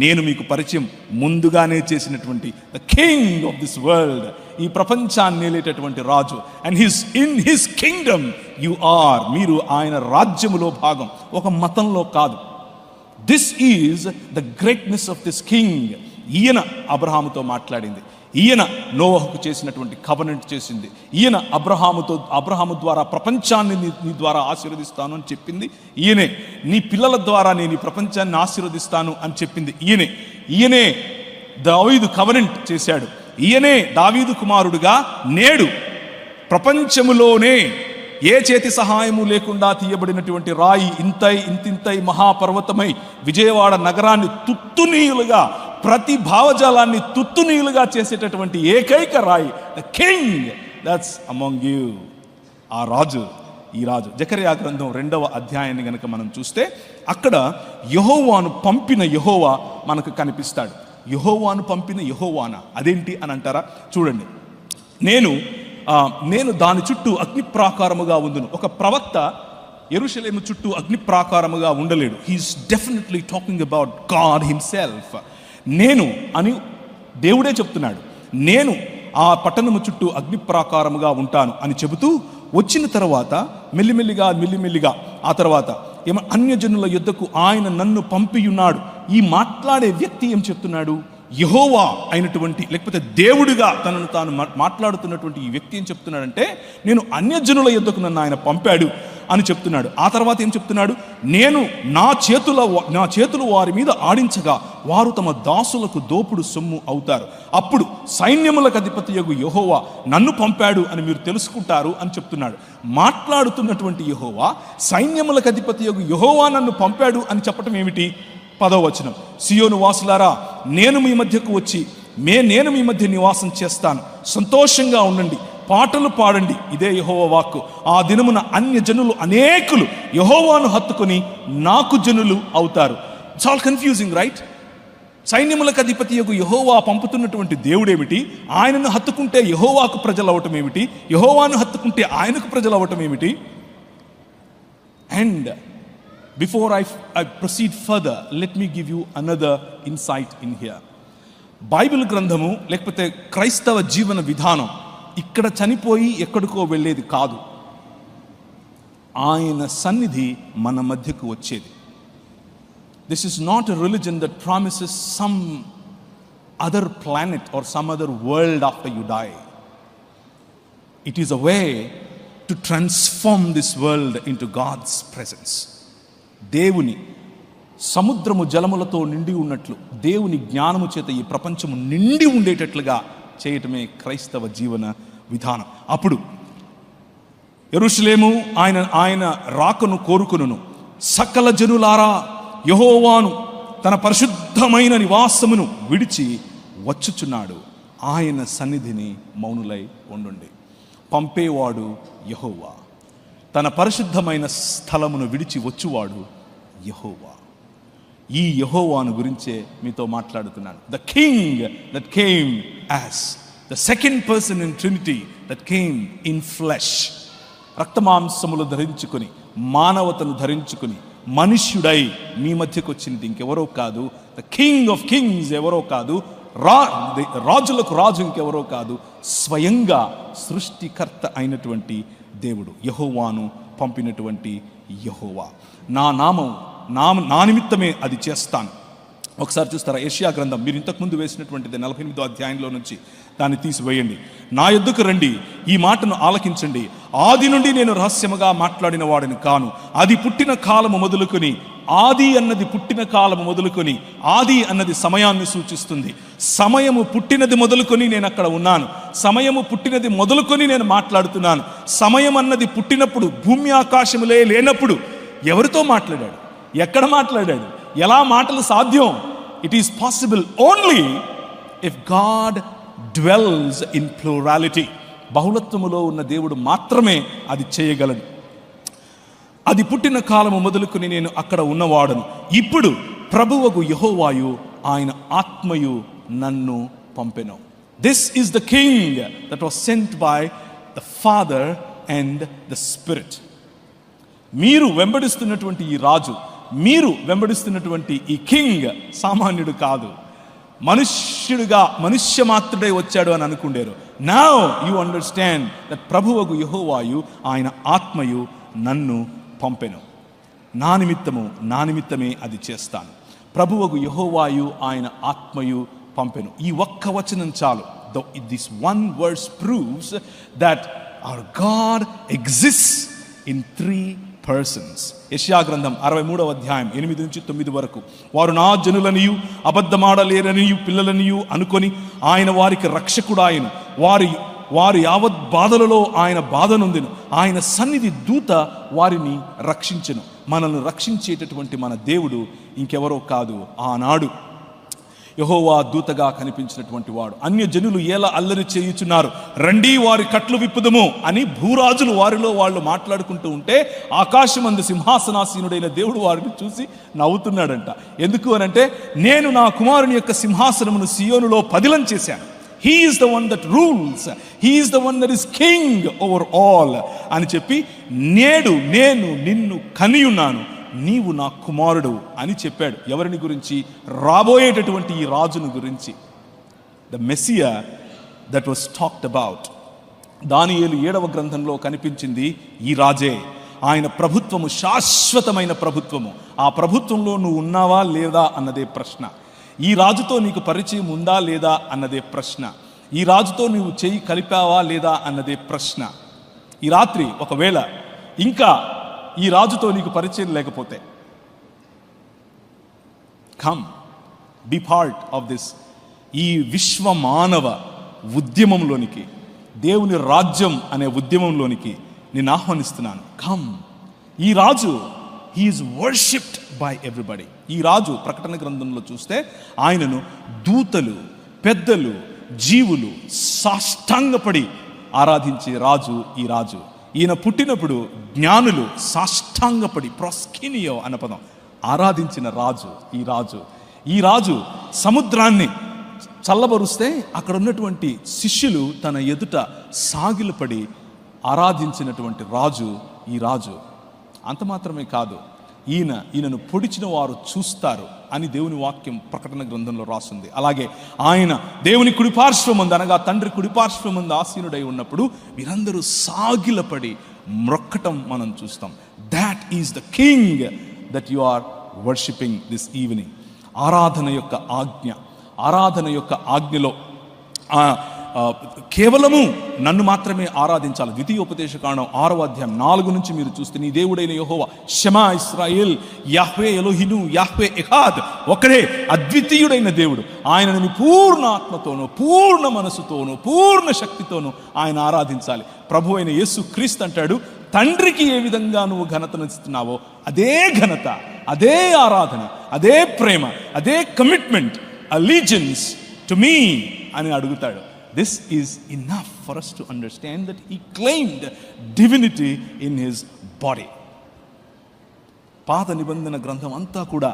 నేను మీకు పరిచయం ముందుగానే చేసినటువంటి the king of this world, ఈ ప్రపంచాన్ని ఏలేటటువంటి రాజు. And in his kingdom you are, మీరు ఆయన రాజ్యములో భాగం, ఒక మతంలో కాదు. This is the greatness of this king. ఈయన అబ్రహాముతో మాట్లాడింది, ఈయన నోవహుకు చేసినటువంటి కవెనెంట్ చేసింది, ఈయన అబ్రహాము ద్వారా ప్రపంచాన్ని నీ ద్వారా ఆశీర్వదిస్తాను అని చెప్పింది ఈయనే, నీ పిల్లల ద్వారా నేను ఈ ప్రపంచాన్ని ఆశీర్వదిస్తాను అని చెప్పింది ఈయనే దావీదు కవెనెంట్ చేశాడు. ఈయనే దావీదు కుమారుడుగా నేడు ప్రపంచములోనే ఏ చేతి సహాయము లేకుండా తీయబడినటువంటి రాయి ఇంతింతై మహాపర్వతమై విజయవాడ నగరాన్ని తుత్తునీయులుగా, ప్రతి భావజాలాన్ని తుత్తునీయులుగా చేసేటటువంటి ఏకైక రాయి, the king that's among you. ఆ రాజు ఈ రాజు. జకర్యా గ్రంథం 2వ అధ్యాయాన్ని గనక మనం చూస్తే అక్కడ యెహోవాను పంపిన యెహోవా మనకు కనిపిస్తాడు. యెహోవాను పంపిన యెహోవానా, అదేంటి అని అంటారా? చూడండి, నేను దాని చుట్టూ అగ్ని ప్రాకారముగా ఉందును. ఒక ప్రవక్త యెరూషలేము చుట్టూ అగ్ని ప్రాకారముగా ఉండలేడు. He is definitely talking about God himself. నేను అని దేవుడే చెప్తున్నాడు, నేను ఆ పట్టణము చుట్టూ అగ్ని ప్రాకారముగా ఉంటాను అని చెబుతూ వచ్చిన తర్వాత మెల్లిమెల్లిగా ఆ తర్వాత అన్యజనుల యుద్ధకు ఆయన నన్ను పంపియున్నాడు. ఈ మాట్లాడే వ్యక్తి ఏం చెప్తున్నాడు? యెహోవా అయినటువంటి, లేకపోతే దేవుడిగా తనను తాను మాట్లాడుతున్నటువంటి ఈ వ్యక్తి ఏం చెప్తున్నాడంటే, నేను అన్యజనుల యుద్ధకు నన్ను ఆయన పంపాడు అని చెప్తున్నాడు. ఆ తర్వాత ఏం చెప్తున్నాడు? నేను నా చేతులు వారి మీద ఆడించగా వారు తమ దాసులకు దోపుడు సొమ్ము అవుతారు. అప్పుడు సైన్యములకు అధిపతియగు యెహోవా నన్ను పంపాడు అని మీరు తెలుసుకుంటారు అని చెప్తున్నాడు. మాట్లాడుతున్నటువంటి యెహోవా సైన్యములకు అధిపతియగు యెహోవా నన్ను పంపాడు అని చెప్పటం ఏమిటి? 10వ వచనం, సియోను వాసులారా, నేను మీ మధ్యకు వచ్చి నేను మీ మధ్య నివాసం చేస్తాను, సంతోషంగా ఉండండి, పాటలు పాడండి, ఇదే యెహోవా వాక్కు. ఆ దినమున అన్య జనులు అనేకులు యెహోవాను హత్తుకొని నాకు జనులు అవుతారు. It's all confusing, right? సైన్యములకు అధిపతియగు యెహోవా పంపుతున్నటువంటి దేవుడేమిటి? ఆయనను హత్తుకుంటే యెహోవాకు ప్రజలు అవటం ఏమిటి? యెహోవాను హత్తుకుంటే ఆయనకు ప్రజలు అవటం ఏమిటి? And before I proceed further, let me give you another insight in here. Bible గ్రంథము లేకపోతే క్రైస్తవ జీవన విధానం ఇక్కడ చనిపోయి ఎక్కడికో వెళ్ళేది కాదు. ఆయన సన్నిధి మన మధ్యకు వచ్చేది. This is not a religion that promises some other planet or some other world after you die. It is a way to transform this world into God's presence. దేవుని సముద్రము జలములతో నిండి ఉన్నట్లు దేవుని జ్ఞానము చేత ఈ ప్రపంచము నిండి ఉండేటట్లుగా చేయటమే క్రైస్తవ జీవన విధానం. అప్పుడు యెరూషలేము ఆయన రాకను కోరుకొనును. సకల జనులారా, యెహోవాను తన పరిశుద్ధమైన నివాసమును విడిచి వచ్చుచున్నాడు, ఆయన సన్నిధిని మౌనులై ఉండుండి. పంపేవాడు యెహోవా, తన పరిశుద్ధమైన స్థలమును విడిచి వచ్చువాడు యెహోవా. ఈ యెహోవాను గురించే మీతో మాట్లాడుతున్నాను. The king that came as the second person in Trinity that came in flesh. రక్తమాంసములు ధరించుకొని, మానవతను ధరించుకొని, మనుష్యుడై మీ మధ్యకు వచ్చినది ఇంకెవరో కాదు. ద కింగ్ ఆఫ్ కింగ్స్ ఎవరో కాదు, రాజులకు రాజు ఇంకెవరో కాదు, స్వయంగా సృష్టికర్త అయినటువంటి దేవుడు, యెహోవాను పంపినటువంటి యెహోవా. నా నిమిత్తమే అది చేస్తాను. ఒకసారి చూస్తారా, యెషయా గ్రంథం మీరు ఇంతకుముందు వేసినటువంటిది 48వ అధ్యాయంలో నుంచి దాన్ని తీసివేయండి. నా యొద్దకు రండి, ఈ మాటను ఆలకించండి. ఆది నుండి నేను రహస్యముగా మాట్లాడిన వాడిని కాను. అది పుట్టిన కాలము మొదలుకొని, ఆది అన్నది పుట్టిన కాలము మొదలుకొని, ఆది అన్నది సమయాన్ని సూచిస్తుంది. సమయము పుట్టినది మొదలుకొని నేను అక్కడ ఉన్నాను. సమయము పుట్టినది మొదలుకొని నేను మాట్లాడుతున్నాను. సమయం అన్నది పుట్టినప్పుడు, భూమి ఆకాశములే లేనప్పుడు ఎవరితో మాట్లాడాడు? ఎక్కడ మాట్లాడాడు? ఎలా మాటలు సాధ్యం? It is possible only if God dwells in plurality. బహుళత్వములో ఉన్న దేవుడు మాత్రమే అది చేయగలడు. అది పుట్టిన కాలము మొదలుకొని నేను అక్కడ ఉన్నవాడను. ఇప్పుడు ప్రభువగు యెహోవాయు ఆయన ఆత్మయు నన్ను పంపెను. This is the king that was sent by the father and the spirit. మీరు వెంబడిస్తున్నటువంటి ఈ రాజు, మీరు వెంబడిస్తున్నటువంటి ఈ కింగ్ సామాన్యుడు కాదు. మనుష్య మాత్రుడై వచ్చాడు అని అనుకుండేరు. నౌ యు అండర్స్టాండ్ దట్ ప్రభువగు యెహోవాయు ఆయన ఆత్మయు నన్ను పంపెను. నా నిమిత్తమే అది చేస్తాను. ప్రభువగు యెహోవాయు ఆయన ఆత్మయు పంపెను. ఈ ఒక్క వచనం చాలు. This one verse proves that our God exists in 3 persons. యెషయా గ్రంథం 63వ అధ్యాయం 8 నుంచి 9 వరకు. వారు నా జనులనియు అబద్ధమాడలేరనియు పిల్లలనియు అనుకొని ఆయన వారికి రక్షకుడాయను. వారు యావత్ బాధలలో ఆయన బాధ నొందెను. ఆయన సన్నిధి దూత వారిని రక్షించెను. మనల్ని రక్షించేటటువంటి మన దేవుడు ఇంకెవరో కాదు. ఆనాడు యెహోవా దూతగా కనిపించినటువంటి వాడు. అన్యజనులు ఎలా అల్లరి చేయుచున్నారు, రండి వారి కట్లు విప్పుదము అని భూరాజులు వారిలో వాళ్ళు మాట్లాడుకుంటూ ఉంటే ఆకాశమందు సింహాసనాసీనుడైన దేవుడు వారిని చూసి నవ్వుతున్నాడంట. ఎందుకు అనంటే, నేను నా కుమారుని యొక్క సింహాసనమును సియోనులో పదిలం చేశాను. He is the one that rules. He is the one that is king over all అని చెప్పి, నేడు నేను నిన్ను కనియున్నాను, నీవు నా కుమారుడు అని చెప్పాడు. ఎవరిని గురించి? రాబోయేటటువంటి ఈ రాజును గురించి. The Messiah that was talked about. దానియేలు 7వ గ్రంథంలో కనిపించింది ఈ రాజే. ఆయన ప్రభుత్వము శాశ్వతమైన ప్రభుత్వము. ఆ ప్రభుత్వంలో నువ్వు ఉన్నావా లేదా అన్నదే ప్రశ్న. ఈ రాజుతో నీకు పరిచయం ఉందా లేదా అన్నదే ప్రశ్న. ఈ రాజుతో నీవు చెయ్యి కలిపావా లేదా అన్నదే ప్రశ్న. ఈ రాత్రి ఒకవేళ ఇంకా ఈ రాజుతో నీకు పరిచయం లేకపోతే, come be part of this, ఈ విశ్వ మానవ ఉద్యమంలోనికి, దేవుని రాజ్యం అనే ఉద్యమంలోనికి నేను ఆహ్వానిస్తున్నాను. కమ్. ఈ రాజు he is worshipped by everybody. ఈ రాజు ప్రకటన గ్రంథంలో చూస్తే ఆయనను దూతలు, పెద్దలు, జీవులు సాష్టాంగపడి ఆరాధించే రాజు ఈ రాజు. ఈయన పుట్టినప్పుడు జ్ఞానులు సాష్టాంగపడి, ప్రాస్కినియో అన్న పదం, ఆరాధించిన రాజు ఈ రాజు. ఈ రాజు సముద్రాన్ని చల్లబరుస్తే అక్కడ ఉన్నటువంటి శిష్యులు తన ఎదుట సాగిలపడి ఆరాధించినటువంటి రాజు ఈ రాజు. అంత మాత్రమే కాదు, ఈయనను పొడిచిన వారు చూస్తారు అని దేవుని వాక్యం ప్రకటన గ్రంథంలో రాస్తుంది. అలాగే ఆయన దేవుని కుడిపార్శ్వమందు, అనగా తండ్రి కుడిపార్శ్వమందు ఆసీనుడై ఉన్నప్పుడు వీరందరూ సాగిలపడి మ్రొక్కటం మనం చూస్తాం. That is the king that you are worshipping this evening. ఆరాధన యొక్క ఆజ్ఞ, ఆరాధన యొక్క ఆజ్ఞలో కేవలము నన్ను మాత్రమే ఆరాధించాలి. ద్వితీయోపదేశకాండం 6వ అధ్యాయం 4 నుంచి మీరు చూస్తే, నీ దేవుడైన యెహోవా, షమా ఇశ్రాయేల్, యాహ్వే ఎలోహిను, యాహ్వే ఎహాద్, ఒకడే అద్వితీయుడైన దేవుడు. ఆయనను నీ పూర్ణ ఆత్మతోనూ, పూర్ణ మనసుతోనూ, పూర్ణ శక్తితోనూ ఆయన ఆరాధించాలి. ప్రభు అయిన యేసు క్రీస్తు అంటాడు, తండ్రికి ఏ విధంగా నువ్వు ఘనతనిస్తున్నావో అదే ఘనత, అదే ఆరాధన, అదే ప్రేమ, అదే కమిట్మెంట్, అలీజియన్స్ టు మీ అని అడుగుతాడు. This is enough for us to understand that he claimed divinity in his body. పాత నిబంధన గ్రంథం అంతా కూడా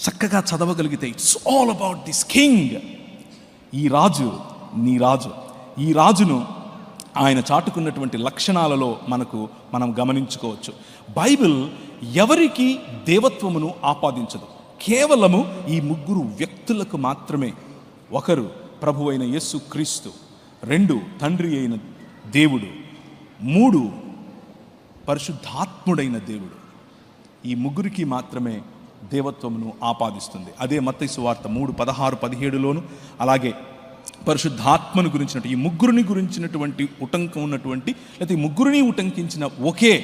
చక్కగా చదవగలిగితే it's all about this king. ఈ రాజు నీ రాజు. ఈ రాజును ఆయన చాటుకున్నటువంటి లక్షణాలలో మనం గమనించుకోవచ్చు. బైబిల్ ఎవరికి దేవత్వమును ఆపాదించదు. కేవలము ఈ 3 వ్యక్తులకు మాత్రమే. ఒకరు ప్రభు అయిన యేసు క్రీస్తు, 2 తండ్రి అయిన దేవుడు, 3 పరిశుద్ధాత్ముడైన దేవుడు. ఈ 3కి మాత్రమే దేవత్వమును ఆపాదిస్తుంది. అదే మత్తయి సువార్త 3:16-17లోను, అలాగే పరిశుద్ధాత్మను గురించినట్టు ఈ 3 గురించినటువంటి ఉటంకం ఉన్నటువంటి, లేకపోతే ఈ 3 ఉటంకించిన ఒకే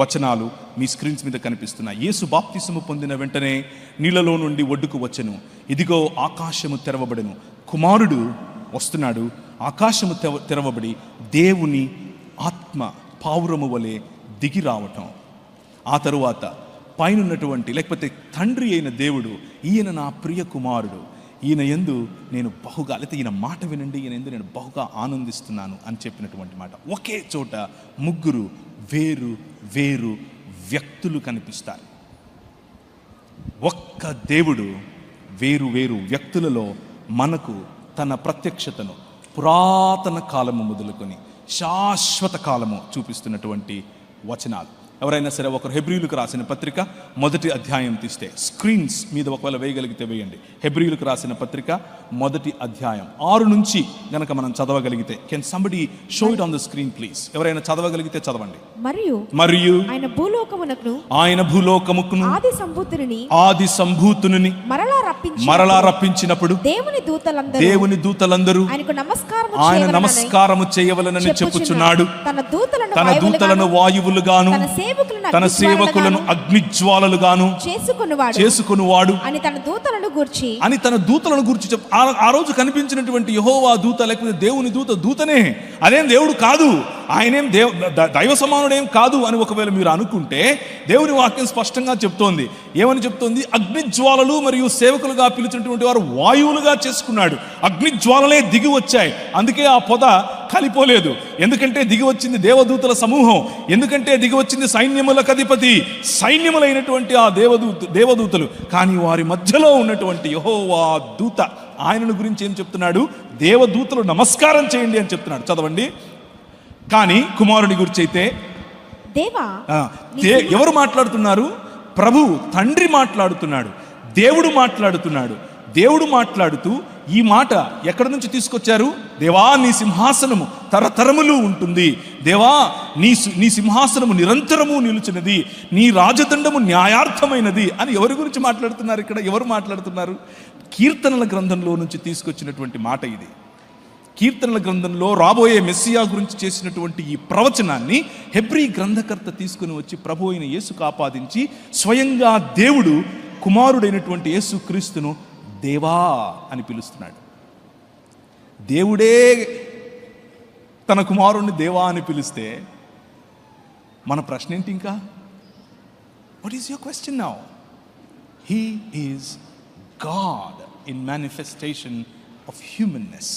వచనాలు మీ స్క్రీన్స్ మీద కనిపిస్తున్నాయి. యేసు బాప్తిసము పొందిన వెంటనే నీళ్ళలో నుండి ఒడ్డుకు వచ్చెను, ఇదిగో ఆకాశము తెరవబడెను, కుమారుడు వస్తున్నాడు, ఆకాశము తెరవబడి దేవుని ఆత్మ పావురము వలె దిగి రావటం. ఆ తరువాత పైనున్నటువంటి, లేకపోతే తండ్రి అయిన దేవుడు, ఈయన నా ప్రియ కుమారుడు, ఈయన యందు నేను బహుగా, లేకపోతే ఈయన మాట వినండి, ఈయన యందు నేను బహుగా ఆనందిస్తున్నాను అని చెప్పినటువంటి మాట. ఒకే చోట 3 వేరు వేరు వ్యక్తులు కనిపిస్తారు. ఒక్క దేవుడు వేరు వేరు వ్యక్తులలో మనకు తన ప్రత్యక్షతను పురాతన కాలము మొదలుకొని శాశ్వత కాలము చూపిస్తున్నటువంటి వచనాలు. ఎవరైనా సరే ఒకరు హెబ్రీయులకు రాసిన పత్రిక 1వ అధ్యాయం తీస్తే, స్క్రీన్స్ మీద ఒకవేళ వేయగలిగితే వేయండి. హెబ్రీయులకు రాసిన పత్రిక 1వ అధ్యాయం 6 నుంచి గనక మనం చదవగలిగితే, can somebody show it on the screen please. ఎవరైనా చదవగలిగితే చదవండి. మరియు ఆయన భూలోకముకును ఆది సంభూతుని మరలా రప్పించినప్పుడు దేవుని దూతలందరూ ఆయన నమస్కారము చేయవలనని చెప్పుచున్నాడు. తన దూతలను వాయువులుగాను తన సేవకులను అగ్నిజ్వాలలుగాను చేసుకొనువాడు అని తన దూతలను గూర్చి ఆ రోజు కనిపించినటువంటి యెహోవా దూత లేకపోతే దేవుని దూతనే, అదేం దేవుడు కాదు, ఆయనేం దైవ సమానుడేం కాదు అని ఒకవేళ మీరు అనుకుంటే, దేవుని వాక్యం స్పష్టంగా చెప్తోంది. ఏమని చెప్తోంది? అగ్నిజ్వాలలు మరియు సేవకులుగా పిలిచినటువంటి వారు వాయువులుగా చేసుకున్నాడు. అగ్నిజ్వాలలే దిగి వచ్చాయి, అందుకే ఆ పొద కలిపోలేదు. ఎందుకంటే దిగి వచ్చింది దేవదూతల సమూహం, ఎందుకంటే దిగి వచ్చింది సైన్యములకు అధిపతి, సైన్యములైనటువంటి ఆ దేవదూతలు. కానీ వారి మధ్యలో ఉన్నటువంటి యెహోవా దూత, ఆయనను గురించి ఏం చెప్తున్నాడు? దేవదూతలు నమస్కారం చేయండి అని చెప్తున్నాడు. చదవండి. కానీ కుమారుని గురించి అయితే ఎవరు మాట్లాడుతున్నారు? ప్రభు తండ్రి మాట్లాడుతున్నాడు, దేవుడు మాట్లాడుతున్నాడు. దేవుడు మాట్లాడుతూ ఈ మాట ఎక్కడి నుంచి తీసుకొచ్చారు? దేవా నీ సింహాసనము తరతరములు ఉంటుంది, దేవా నీ సింహాసనము నిరంతరము నిలుచున్నది, నీ రాజదండము న్యాయార్థమైనది అని ఎవరి గురించి మాట్లాడుతున్నారు? ఇక్కడ ఎవరు మాట్లాడుతున్నారు? కీర్తనల గ్రంథంలో నుంచి తీసుకొచ్చినటువంటి మాట ఇది. కీర్తనల గ్రంథంలో రాబోయే మెస్సియా గురించి చేసినటువంటి ఈ ప్రవచనాన్ని హెబ్రీ గ్రంథకర్త తీసుకుని వచ్చి ప్రభు అయిన యేసుకు ఆపాదించి స్వయంగా దేవుడు కుమారుడైనటువంటి యేసు క్రీస్తును దేవా అని పిలుస్తున్నాడు. దేవుడే తన కుమారుణ్ణి దేవా అని పిలిస్తే మన ప్రశ్న ఏంటి? ఇంకా what is your question now? He is God in manifestation of humanness.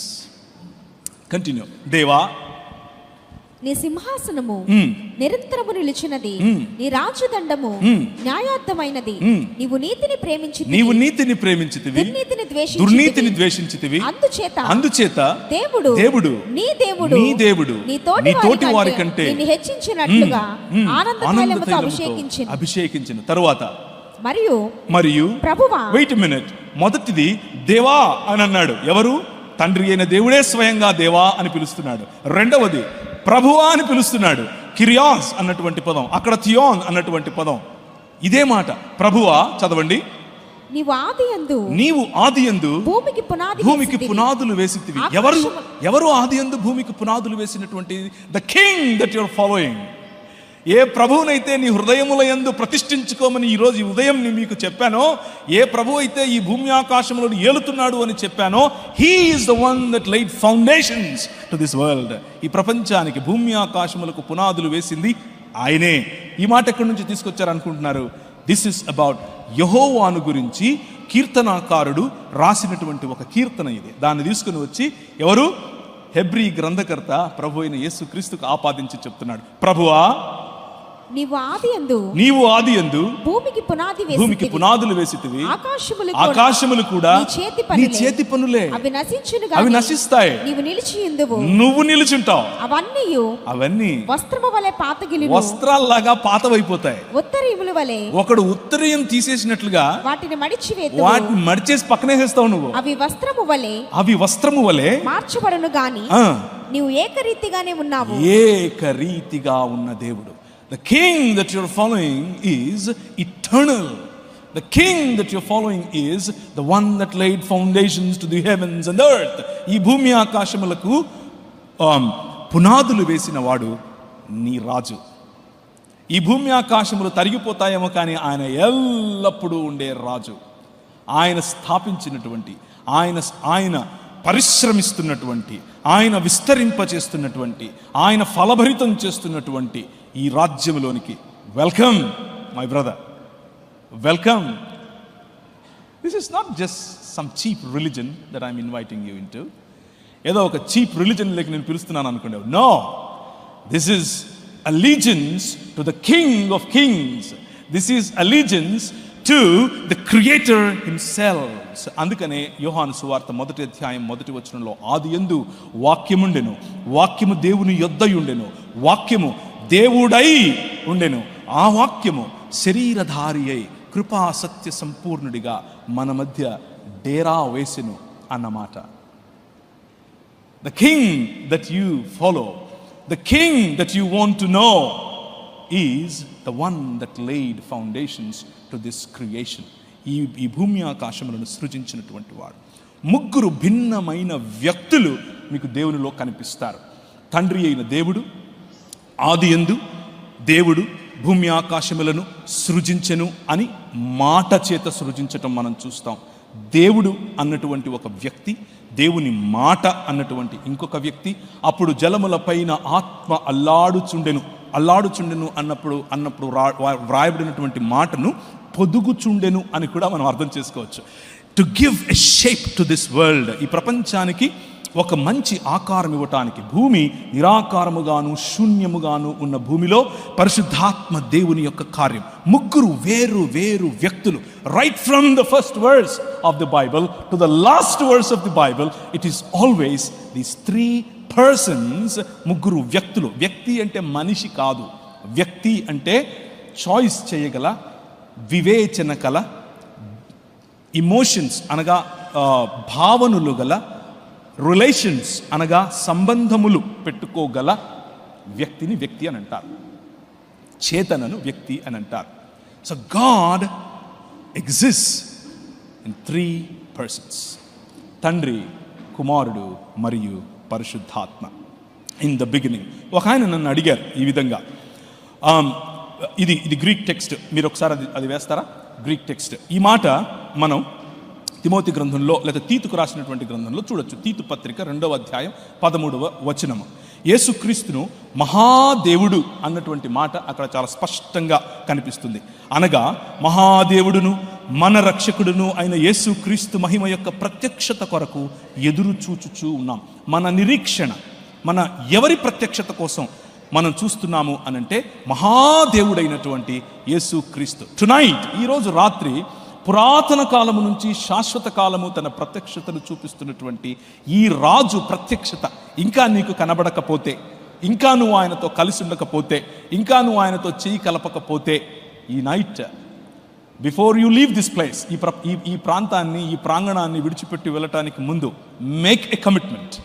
Continue. దేవా నీ సింహాసనము నిరంతరము నిలిచినది, నీ రాజదండము న్యాయార్థమైనది. నీవు నీతిని ప్రేమించితివి, దుర్నీతిని ద్వేషించితివి. అందుచేత దేవుడు నీ దేవుడు నీ తోటి వారి కంటే నిన్ను హెచ్చించినట్లుగా ఆనందతైలముతో అభిషేకించిన తరువాత మరియు ప్రభువా, వెయిట్ ఎ మినిట్. మొదటిది దేవా అని అన్నాడు. ఎవరు? తండ్రి అయిన దేవుడే స్వయంగా దేవా అని పిలుస్తున్నాడు. రెండవది ప్రభువా అని పిలుస్తున్నాడు. కిరియాస్ అన్నటువంటి పదం, అక్కడ థియోన్ అన్నటువంటి పదం, ఇదే మాట. ప్రభువా, చదవండి. నీవు ఆదియందు భూమికి పునాదులు వేసితివి. ఎవరు ఆదియందు భూమికి పునాదులు వేసినటువంటి? The king that you are following. ఏ ప్రభువునైతే నీ హృదయముల యందు ప్రతిష్ఠించుకోమని ఈరోజు ఈ ఉదయం మీకు చెప్పానో, ఏ ప్రభు అయితే ఈ భూమి ఆకాశములను ఏలుతున్నాడు అని చెప్పానో, he is the one that laid foundations to this world. ఈ ప్రపంచానికి భూమి ఆకాశములకు పునాదులు వేసింది ఆయనే. ఈ మాట ఎక్కడి నుంచి తీసుకొచ్చారు అనుకుంటున్నారు? దిస్ ఇస్ అబౌట్ యెహోవాను గురించి కీర్తనాకారుడు రాసినటువంటి ఒక కీర్తన ఇది. దాన్ని తీసుకుని వచ్చి ఎవరు? హెబ్రీ గ్రంథకర్త ప్రభు అయిన యేసు క్రీస్తుకు ఆపాదించి చెప్తున్నాడు. ప్రభువా, నీవు ఆదియందు భూమికి పునాదులు వేసితివి, ఆకాశములు కూడా నీ చేతి పనులే, అవి నశిస్తాయి, నువ్వు నిలుచుంటావు. అవన్నీ వస్త్రాల్లాగా పాతవైపోతాయి. ఒకడు ఉత్తరీయం తీసేసినట్లుగా వాటిని మడిచేసి పక్కనేసేస్తావు నువ్వు. అవి వస్త్రము వలె మార్చబడును గాని నీవు ఏకరీతిగానే ఉన్నావు. ఏకరీతిగా ఉన్న దేవుడు. The king that you're following is eternal. The king that you're following is the one that laid foundations to the heavens and the earth. ఈ భూమి ఆకాశములకు పునాదులు వేసిన వాడు నీ రాజు. ఈ భూమి ఆకాశములు తరిగిపోతాయేమో కానీ ఆయన ఎల్లప్పుడూ ఉండే రాజు. ఆయన స్థాపించినటువంటి, ఆయన పరిశ్రమిస్తున్నటువంటి, ఆయన విస్తరింపచేస్తున్నటువంటి, ఆయన ఫలభరితం చేస్తున్నటువంటి ఈ రాజ్యములోనికి welcome my brother, welcome. This is not just some cheap religion that I'm inviting you into. ఏదో ఒక చీప్ రిలిజన్ లేక నేను పిలుస్తున్నాను అనుకునే. No, this is allegiance to the King of Kings. This is allegiance to the Creator himself. అందుకనే యోహాను సువార్త 1వ అధ్యాయం 1వ వచనంలో ఆదియందు వాక్యముండెను, వాక్యము దేవుని యొద్దయుండెను, వాక్యము దేవుడై ఉండెను, ఆ వాక్యము శరీరధారి అయి కృపా సత్య సంపూర్ణుడిగా మన మధ్య డేరా వేసెను అన్నమాట. The king that you follow, the king that you want to know is the one that laid foundations to this creation. ఈ భూమి ఆకాశములను సృజించినటువంటి వాడు. ముగ్గురు భిన్నమైన వ్యక్తులు మీకు దేవునిలో కనిపిస్తారు. తండ్రి అయిన దేవుడు, ఆదియందు దేవుడు, భూమి ఆకాశములను సృజించెను అని మాట చేత సృజించటం మనం చూస్తాం. దేవుడు అన్నటువంటి ఒక వ్యక్తి, దేవుని మాట అన్నటువంటి ఇంకొక వ్యక్తి. అప్పుడు జలముల పైన ఆత్మ అల్లాడుచుండెను అన్నప్పుడు వ్రాయబడినటువంటి మాటను పొదుగుచుండెను అని కూడా మనం అర్థం చేసుకోవచ్చు. To give a shape to this world, ఈ ప్రపంచానికి ఒక మంచి ఆకారం ఇవ్వటానికి. భూమి నిరాకారముగాను శూన్యముగాను ఉన్న భూమిలో పరిశుద్ధాత్మ దేవుని యొక్క కార్యం. ముగ్గురు వేరు వేరు వ్యక్తులు. Right from the first verse of the Bible to the last verse of the Bible, it is always these 3 persons, ముగ్గురు వ్యక్తులు. వ్యక్తి అంటే మనిషి కాదు. వ్యక్తి అంటే చాయిస్ చేయగల, వివేచన కల, ఇమోషన్స్ అనగా భావనలు గల, రిలేషన్స్ అనగా సంబంధములు పెట్టుకోగల వ్యక్తిని వ్యక్తి అని అంటారు. చేతనను వ్యక్తి అని అంటారు. So God exists in 3 persons, తండ్రి, కుమారుడు మరియు పరిశుద్ధాత్మ. In the beginning. ఒక ఆయన నన్ను అడిగారు ఈ విధంగా, ఇది గ్రీక్ టెక్స్ట్, మీరు ఒకసారి అది వేస్తారా? Greek text. ఈ మాట మనం తిమోతి గ్రంథంలో లేదా తీతుకు రాసినటువంటి గ్రంథంలో చూడొచ్చు. తీతు పత్రిక 2వ అధ్యాయం 13వ వచనము. యేసుక్రీస్తును మహాదేవుడు అన్నటువంటి మాట అక్కడ చాలా స్పష్టంగా కనిపిస్తుంది. అనగా మహాదేవుడును మన రక్షకుడును అయిన యేసుక్రీస్తు మహిమ యొక్క ప్రత్యక్షత కొరకు ఎదురు చూచుచూ ఉన్నాం. మన నిరీక్షణ, మన ఎవరి ప్రత్యక్షత కోసం మనం చూస్తున్నాము అనంటే మహాదేవుడైనటువంటి యేసుక్రీస్తు. టునైట్, ఈరోజు రాత్రి, పురాతన కాలము నుంచి శాశ్వత కాలము తన ప్రత్యక్షతను చూపిస్తున్నటువంటి ఈ రాజు ప్రత్యక్షత ఇంకా నీకు కనబడకపోతే, ఇంకా నువ్వు ఆయనతో కలిసి ఉండకపోతే, ఇంకా నువ్వు ఆయనతో చేయి కలపకపోతే, ఈ night before you leave this place, ఈ ప్రాంతాన్ని, ఈ ప్రాంగణాన్ని విడిచిపెట్టి వెళ్ళటానికి ముందు make a commitment.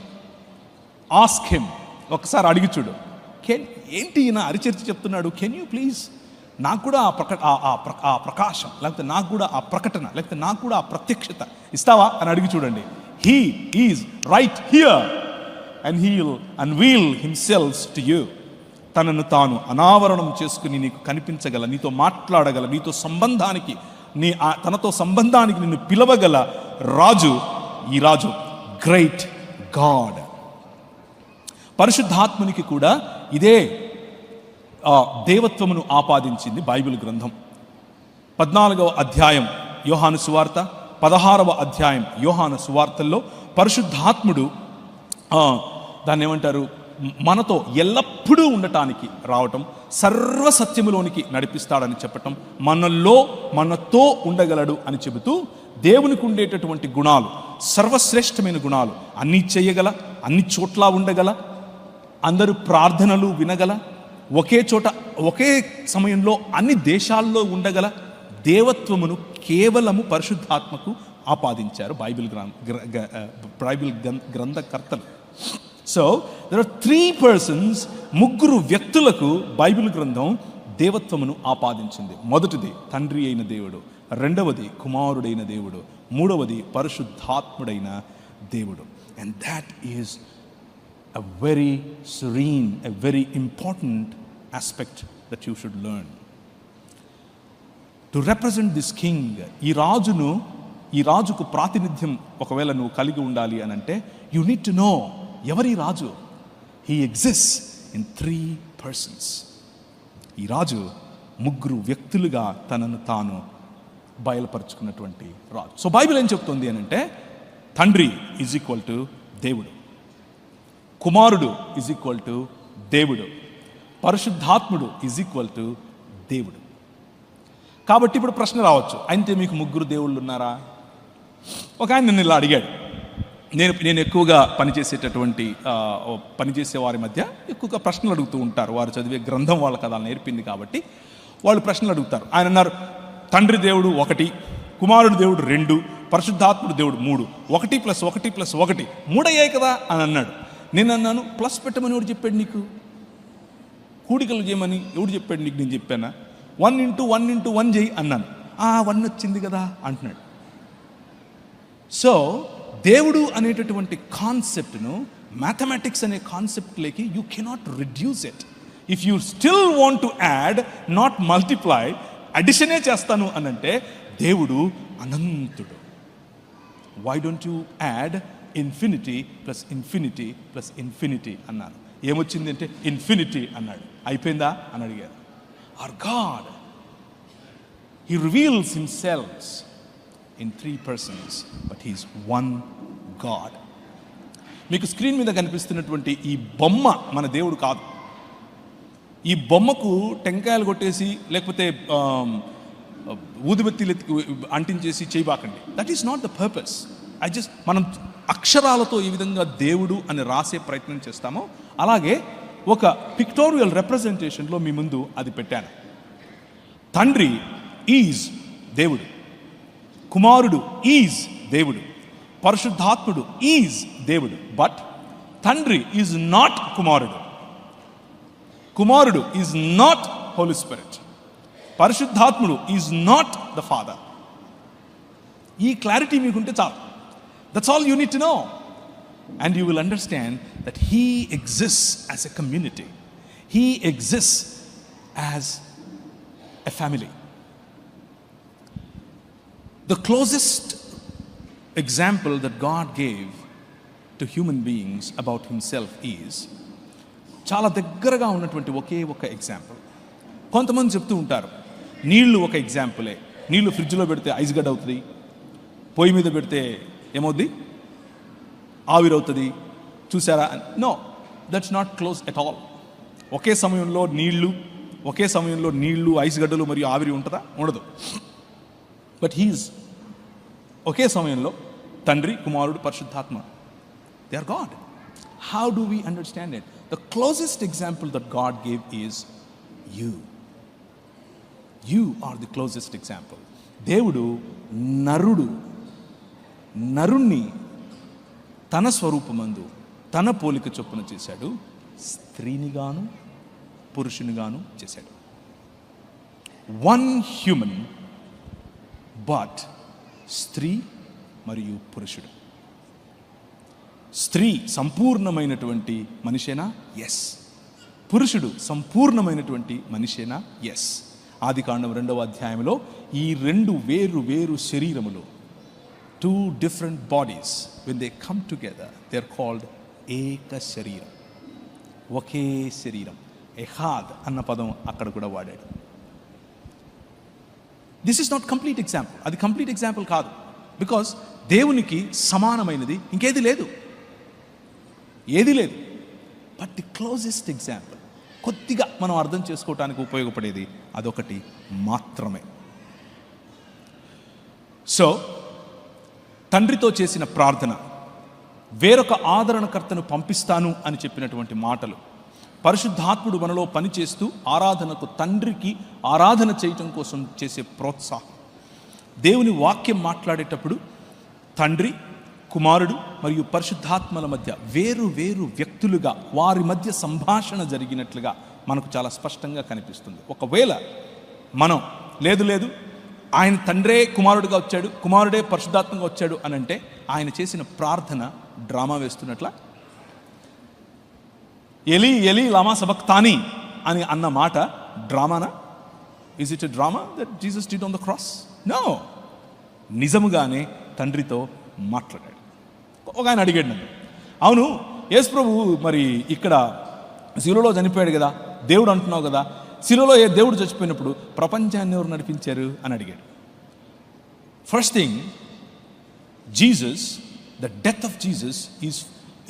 Ask him. ఒకసారి అడిగి చూడు, ఏంటి ఈయన అరిచర్చి చెప్తున్నాడు, కెన్ యూ ప్లీజ్ నాకు కూడా ఆ ప్రకాశం, లేకపోతే నాకు కూడా ఆ ప్రకటన, లేకపోతే నాకు కూడా ఆ ప్రత్యక్షత ఇస్తావా అని అడిగి చూడండి. He is right here and he will unveil himself to you. తనను తాను అనావరణం చేసుకుని నీకు కనిపించగల, నీతో మాట్లాడగల, నీతో సంబంధానికి, తనతో సంబంధానికి నిన్ను పిలవగల రాజు ఈ రాజు. Great God. పరిశుద్ధాత్మునికి కూడా ఇదే దేవత్వమును ఆపాదించింది బైబిల్ గ్రంథం. 14వ అధ్యాయం యోహాను సువార్త, 16వ అధ్యాయం యోహాను సువార్తల్లో పరిశుద్ధాత్ముడు దాన్ని ఏమంటారు, మనతో ఎల్లప్పుడూ ఉండటానికి రావటం, సర్వసత్యములోనికి నడిపిస్తాడని చెప్పటం, మనతో ఉండగలడు అని చెబుతూ దేవునికి ఉండేటటువంటి గుణాలు, సర్వశ్రేష్టమైన గుణాలు, అన్నీ చేయగల, అన్ని చోట్ల ఉండగల, అందరూ ప్రార్థనలు వినగల, ఒకే చోట ఒకే సమయంలో అన్ని దేశాల్లో ఉండగల దేవత్వమును కేవలము పరిశుద్ధాత్మకు ఆపాదించారు బైబిల్ గ్రంథకర్తలు. సో దెర్ ఆర్ 3 persons, ముగ్గురు వ్యక్తులకు బైబిల్ గ్రంథం దేవత్వమును ఆపాదించింది. మొదటిది తండ్రి అయిన దేవుడు, రెండవది కుమారుడైన దేవుడు, మూడవది పరిశుద్ధాత్ముడైన దేవుడు. And that is a very serene, a very important aspect that you should learn. To represent this king, ఈ రాజుకు ప్రాతినిధ్యం ఒకవేళ నువ్వు కలిగి ఉండాలి అని అంటే, you need to know ఎవరి రాజు. He exists in 3 persons. ఈ రాజు ముగ్గురు వ్యక్తులుగా తనను తాను బయలుపరుచుకున్నటువంటి రాజు. సో బైబిల్ ఏం చెప్తుంది అని అంటే, తండ్రి ఈజ్ ఈక్వల్ టు దేవుడు, కుమారుడు ఈజ్ ఈక్వల్ టు దేవుడు, పరిశుద్ధాత్ముడు ఈజ్ ఈక్వల్ టు దేవుడు. కాబట్టి ఇప్పుడు ప్రశ్న రావచ్చు, అయితే మీకు ముగ్గురు దేవుళ్ళు ఉన్నారా? ఒక ఆయన నన్ను ఇలా అడిగాడు. నేను ఎక్కువగా పనిచేసే వారి మధ్య ఎక్కువగా ప్రశ్నలు అడుగుతూ ఉంటారు. వారు చదివే గ్రంథం వాళ్ళకి అలా నేర్పింది కాబట్టి వాళ్ళు ప్రశ్నలు అడుగుతారు. ఆయన అన్నారు, తండ్రి దేవుడు 1, కుమారుడు దేవుడు 2, పరిశుద్ధాత్ముడు దేవుడు 3, 1 + 1 + 1 3 అయ్యాయి కదా అని అన్నాడు. నేను అన్నాను, ప్లస్ పెట్టమని ఎవడు చెప్పాడు నీకు? కూడికలు చేయమని ఎవడు చెప్పాడు నీకు? నేను చెప్పానా? 1 × 1 × 1 చేయి అన్నాను. 1 వచ్చింది కదా అంటున్నాడు. సో దేవుడు అనేటటువంటి కాన్సెప్ట్ను, మ్యాథమెటిక్స్ అనే కాన్సెప్ట్లోకి you cannot reduce it. If you still want to add, not multiply, అడిషనే చేస్తాను అనంటే దేవుడు అనంతుడు. Why don't you add infinity plus infinity plus infinity అన్నారు. ఏమొచ్చింది అంటే ఇన్ఫినిటీ అన్నాడు. అయిపోయిందా అని అడిగారు. Our God, he reveals himself in 3 persons, but he is one God. మీకు స్క్రీన్ మీద కనిపిస్తున్నటువంటి ఈ బొమ్మ మన దేవుడు కాదు. ఈ బొమ్మకు టెంకాయలు కొట్టేసి లేకపోతే ఊదుబత్తిలు అంటించేసి చేయబాకండి. That is not the purpose. మనం అక్షరాలతో ఈ విధంగా దేవుడు అని రాసే ప్రయత్నం చేస్తామో అలాగే ఒక పిక్టోరియల్ రిప్రజెంటేషన్లో మీ ముందు అది పెట్టాను. తండ్రి ఈజ్ దేవుడు, కుమారుడు ఈజ్ దేవుడు, పరిశుద్ధాత్ముడు ఈజ్ దేవుడు. బట్ తండ్రి ఈజ్ నాట్ కుమారుడు, కుమారుడు ఈజ్ నాట్ హోలీ స్పిరిట్, పరిశుద్ధాత్ముడు ఈజ్ నాట్ ద ఫాదర్. ఈ క్లారిటీ మీకుంటే చాలు. That's all you need to know. And you will understand that he exists as a community, he exists as a family. The closest example that God gave to human beings about himself is, చాలా దగ్గరగా ఉన్నటువంటి ఒకే ఒక example. కొంతమంది చెప్తూ ఉంటారు నీళ్లు ఒక ఎగ్జాంపులే, నీళ్లు ఫ్రిడ్జ్లో పెడితే ఐస్ గడ్డ అవుతుంది, పొయ్యి మీద పెడితే ఏమవుద్ది, ఆవిరవుతుంది, చూసారా? No, that's not close at all. ఒకే సమయంలో నీళ్లు ఐస్ గడ్డలు మరియు ఆవిరి ఉంటుందా? ఉండదు. బట్ హీఈస్ ఒకే సమయంలో తండ్రి, కుమారుడు, పరిశుద్ధాత్మ. They are God. How do we understand it? The closest example that God gave is you. You are the closest example. దేవుడు నరుణ్ణి తన స్వరూపమందు తన పోలిక చొప్పున చేశాడు, స్త్రీనిగాను పురుషునిగాను చేశాడు. వన్ హ్యూమన్, బట్ స్త్రీ మరియు పురుషుడు. స్త్రీ సంపూర్ణమైనటువంటి మనిషేనా? ఎస్. పురుషుడు సంపూర్ణమైనటువంటి మనిషేనా? ఎస్. ఆదికాండం 2వ అధ్యాయంలో ఈ 2 వేరు శరీరములు, 2 different bodies, when they come together they are called ఏక శరీరం, ఒకే శరీరం. ఎహాద్ అన్న పదం అక్కడ కూడా వాడాడు. This is not complete example. అది కంప్లీట్ ఎగ్జాంపుల్ కాదు. బికాస్ దేవునికి సమానమైనది ఇంకేది లేదు, ఏది లేదు. బట్ ది క్లోజెస్ట్ ఎగ్జాంపుల్, కొద్దిగా మనం అర్థం చేసుకోవటానికి ఉపయోగపడేది అదొకటి మాత్రమే. సో తండ్రితో చేసిన ప్రార్థన, వేరొక ఆదరణకర్తను పంపిస్తాను అని చెప్పినటువంటి మాటలు, పరిశుద్ధాత్ముడు మనలో పనిచేస్తూ ఆరాధనకు, తండ్రికి ఆరాధన చేయటం కోసం చేసే ప్రోత్సాహం, దేవుని వాక్యం మాట్లాడేటప్పుడు తండ్రి, కుమారుడు మరియు పరిశుద్ధాత్మల మధ్య వేరు వ్యక్తులుగా వారి మధ్య సంభాషణ జరిగినట్లుగా మనకు చాలా స్పష్టంగా కనిపిస్తుంది. ఒకవేళ మనం లేదు ఆయన తండ్రే కుమారుడిగా వచ్చాడు, కుమారుడే పరిశుద్ధాత్మగా వచ్చాడు అని అంటే ఆయన చేసిన ప్రార్థన డ్రామా వేస్తున్నట్ల. ఎలీ లమా సబక్తాని అని అన్న మాట డ్రామానా? Is it a drama that Jesus did on the cross? No. నిజముగానే తండ్రితో మాట్లాడాడు. ఒక ఆయన అడిగాడు నన్ను, అవును యేసు ప్రభు మరి ఇక్కడ శిలువలో చనిపోయాడు కదా, దేవుడు అంటున్నావు కదా, శిలువలో దేవుడు చచ్చిపోయినప్పుడు ప్రపంచాన్ని ఎవరు నడిపించారు అని అడిగాడు. First thing, Jesus, the death of Jesus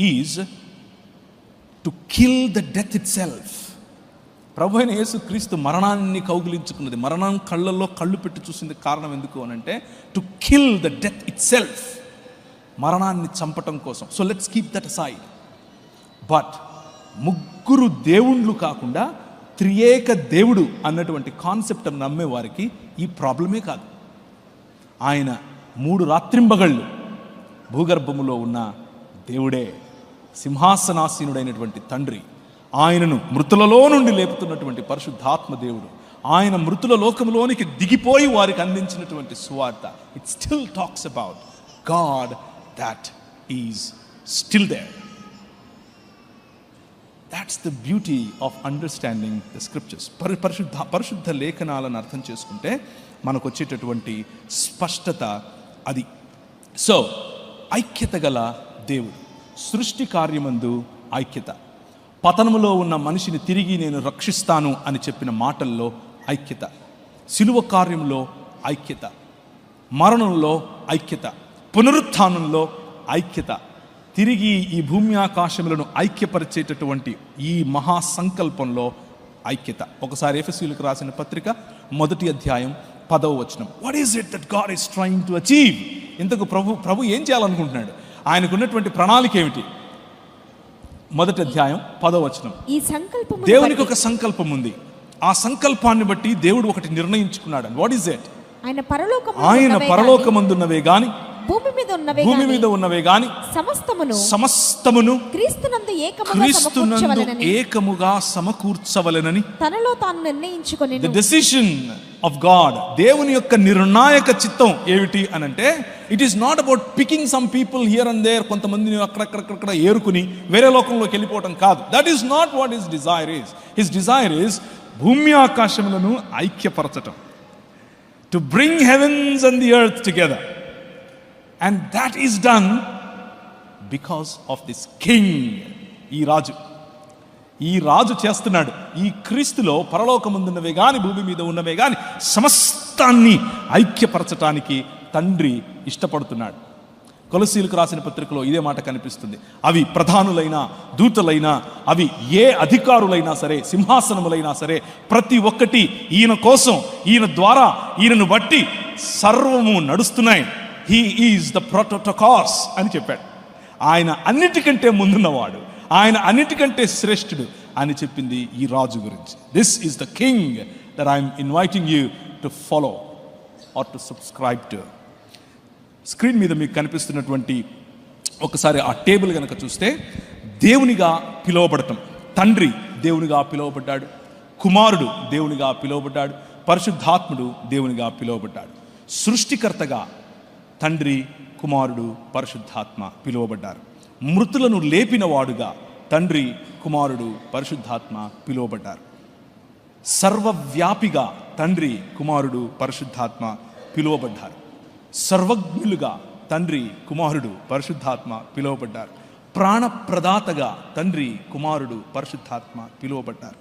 is to kill the death itself. ప్రభు అయిన యేసు క్రీస్తు మరణాన్ని కౌగిలించుకున్నది, మరణం కళ్ళల్లో కళ్ళు పెట్టి చూసింది కారణం ఎందుకు అని అంటే to kill the death it self, మరణాన్ని చంపటం కోసం. So let's keep that aside. But ముగ్గురు దేవుళ్ళు కాకుండా త్రియేక దేవుడు అన్నటువంటి కాన్సెప్ట్ నమ్మే వారికి ఈ ప్రాబ్లమే కాదు. ఆయన 3 రాత్రింబగళ్ళు భూగర్భములో ఉన్న దేవుడే, సింహాసనాసీనుడైనటువంటి తండ్రి, ఆయనను మృతులలో నుండి లేపుతున్నటువంటి పరిశుద్ధాత్మ దేవుడు, ఆయన మృతుల లోకములోనికి దిగిపోయి వారికి అందించినటువంటి సువార్త. It still talks about God that is still there. That's the beauty of understanding the scriptures. పరిశుద్ధ లేఖనాలను అర్థం చేసుకుంటే మనకు వచ్చేటటువంటి స్పష్టత అది. సో ఐక్యత గల దేవుడు, సృష్టి కార్యమందు ఐక్యత, పతనములో ఉన్న మనిషిని తిరిగి నేను రక్షిస్తాను అని చెప్పిన మాటల్లో ఐక్యత, శిలువ కార్యంలో ఐక్యత, మరణంలో ఐక్యత, పునరుత్థానంలో ఐక్యత, తిరిగి ఈ భూమి ఆకాశములను ఐక్యపరిచేటటువంటి ఈ మహాసంకల్పంలో ఐక్యత. ఒకసారి ఎఫెసీయులకు రాసిన పత్రిక 1వ అధ్యాయం 10వ వచనం. What is it that God is trying to achieve? ఇంతకు ప్రభు ఏం చేయాలనుకుంటున్నాడు? ఆయనకు ఉన్నటువంటి ప్రణాళిక ఏమిటి? 1వ అధ్యాయం 10వ వచనం. ఈ సంకల్పం, దేవునికి ఒక సంకల్పం ఉంది. ఆ సంకల్పాన్ని బట్టి దేవుడు ఒకటి నిర్ణయించుకున్నాడు. What is it? ఆయన పరలోకమందున్నవే గాని భూమి మీద ఉన్నవే గాని సమస్తమును క్రీస్తునందు ఏకముగా సమకూర్చవలెనని తనలో తాను నిర్ణయించుకొని. ది డెసిషన్ ఆఫ్ గాడ్, దేవుని యొక్క నిర్ణాయక చిత్తం ఏమిటి అనంటే, it is not about picking some people here and there, కొంతమందిని అక్కడక్కడ ఏరుకుని వేరే లోకంలోకి వెళ్ళిపోవటం కాదు. That is not what his desire is. His desire is భూమి ఆకాశములను ఐక్యపరచటం, to bring heavens and the earth together, and that is done because of this king. ఈ రాజు చేస్తున్నాడు. ఈ క్రీస్తులో పరలోకమందున్నవే గాని భూమి మీద ఉన్నవే గాని సమస్తాన్ని ఐక్యపరచటానికి తండ్రి ఇష్టపడుతున్నాడు. కొలసీలకు రాసిన పత్రికలో ఇదే మాట కనిపిస్తుంది. అవి ప్రధానులైనా దూతలైనా, అవి ఏ అధికారులైనా సరే, సింహాసనములైనా సరే, ప్రతి ఒక్కటి ఈయన కోసం, ఈయన ద్వారా, ఈయనను బట్టి సర్వము నడుస్తున్నాయి. హీ ఈజ్ ద ప్రోటోకాస్ అని చెప్పాడు. ఆయన అన్నిటికంటే ముందున్నవాడు, ఆయన అన్నిటికంటే శ్రేష్ఠుడు అని చెప్పింది ఈ రాజు గురించి. This is the king that I'm inviting you to follow are to subscribe to. Screen మీద మీకు కనిపిస్తున్నటువంటి ఒకసారి ఆ టేబుల్ కనుక చూస్తే, దేవునిగా పిలువబడటం, తండ్రి దేవునిగా పిలువబడ్డాడు, కుమారుడు దేవునిగా పిలువబడ్డాడు, పరిశుద్ధాత్ముడు దేవునిగా పిలువబడ్డాడు. సృష్టికర్తగా తండ్రి, కుమారుడు, పరిశుద్ధాత్మ పిలువబడ్డారు. మృతులను లేపినవాడుగా తండ్రి, కుమారుడు, పరిశుద్ధాత్మ పిలువబడ్డారు. సర్వవ్యాపిగా తండ్రి, కుమారుడు, పరిశుద్ధాత్మ పిలువబడ్డారు. సర్వజ్ఞులుగా తండ్రి, కుమారుడు, పరిశుద్ధాత్మ పిలువబడ్డారు. ప్రాణప్రదాతగా తండ్రి, కుమారుడు, పరిశుద్ధాత్మ పిలువబడ్డారు.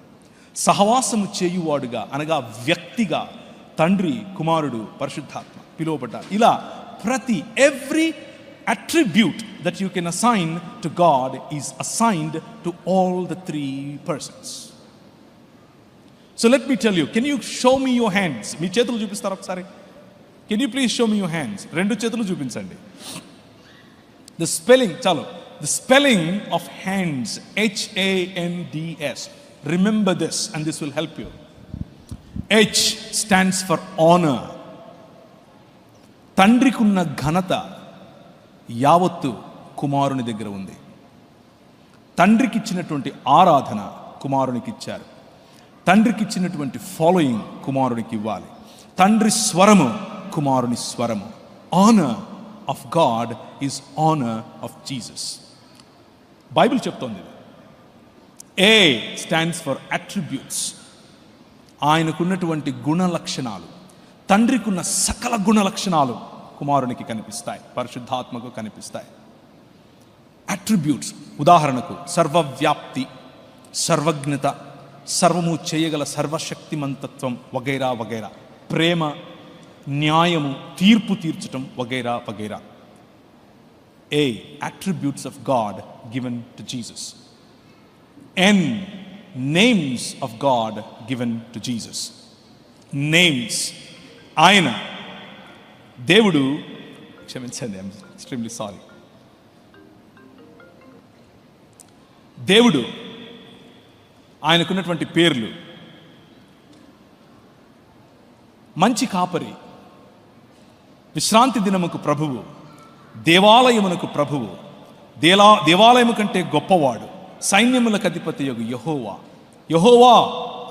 సహవాసము చేయువాడుగా అనగా వ్యక్తిగా తండ్రి, కుమారుడు, పరిశుద్ధాత్మ పిలువబడ్డారు. ఇలా ప్రతి every attribute that you can assign to God is assigned to all the three persons. So let me tell you, can you show me your hands? మీ చేతులు చూపిస్తారా ఒకసారి? Can you please show me your hands? రెండు చేతులు చూపించండి. The spelling, chalo. The spelling of hands, HANDS. Remember this and this will help you. H stands for honor. తండ్రికున్న ఘనత యావత్తు కుమారుని దగ్గర ఉంది. తండ్రికి ఇచ్చినటువంటి ఆరాధన కుమారునికి ఇచ్చారు. తండ్రికి ఇచ్చినటువంటి ఫాలోయింగ్ కుమారునికి ఇవ్వాలి. తండ్రి స్వరము కుమారుని స్వరము. Honour of God is honour of Jesus. Bible చెప్తోంది. A stands for attributes. ఆయనకున్నటువంటి గుణ లక్షణాలు, తండ్రికున్న సకల గుణ లక్షణాలు కుమారునికి కనిపిస్తాయి, పరిశుద్ధాత్మకు కనిపిస్తాయి. అట్రిబ్యూట్స్ ఉదాహరణకు సర్వవ్యాప్తి, సర్వజ్ఞత, సర్వము చేయగల సర్వశక్తిమంతత్వం వగైరా వగైరా, ప్రేమ, న్యాయము, తీర్పు తీర్చటం వగైరా వగైరా. A, attributes of God given to Jesus. N, names of God given to Jesus. Names. ఆయన దేవుడు, క్షమించండి, ఐఎమ్ ఎక్స్ట్రీమ్లీ సారీ. దేవుడు ఆయనకున్నటువంటి పేర్లు: మంచి కాపరి, విశ్రాంతి దినముకు ప్రభువు, దేవాలయమునకు ప్రభువు, దేవాలయము కంటే గొప్పవాడు, సైన్యములకు అధిపతి యొగు యెహోవా. యెహోవా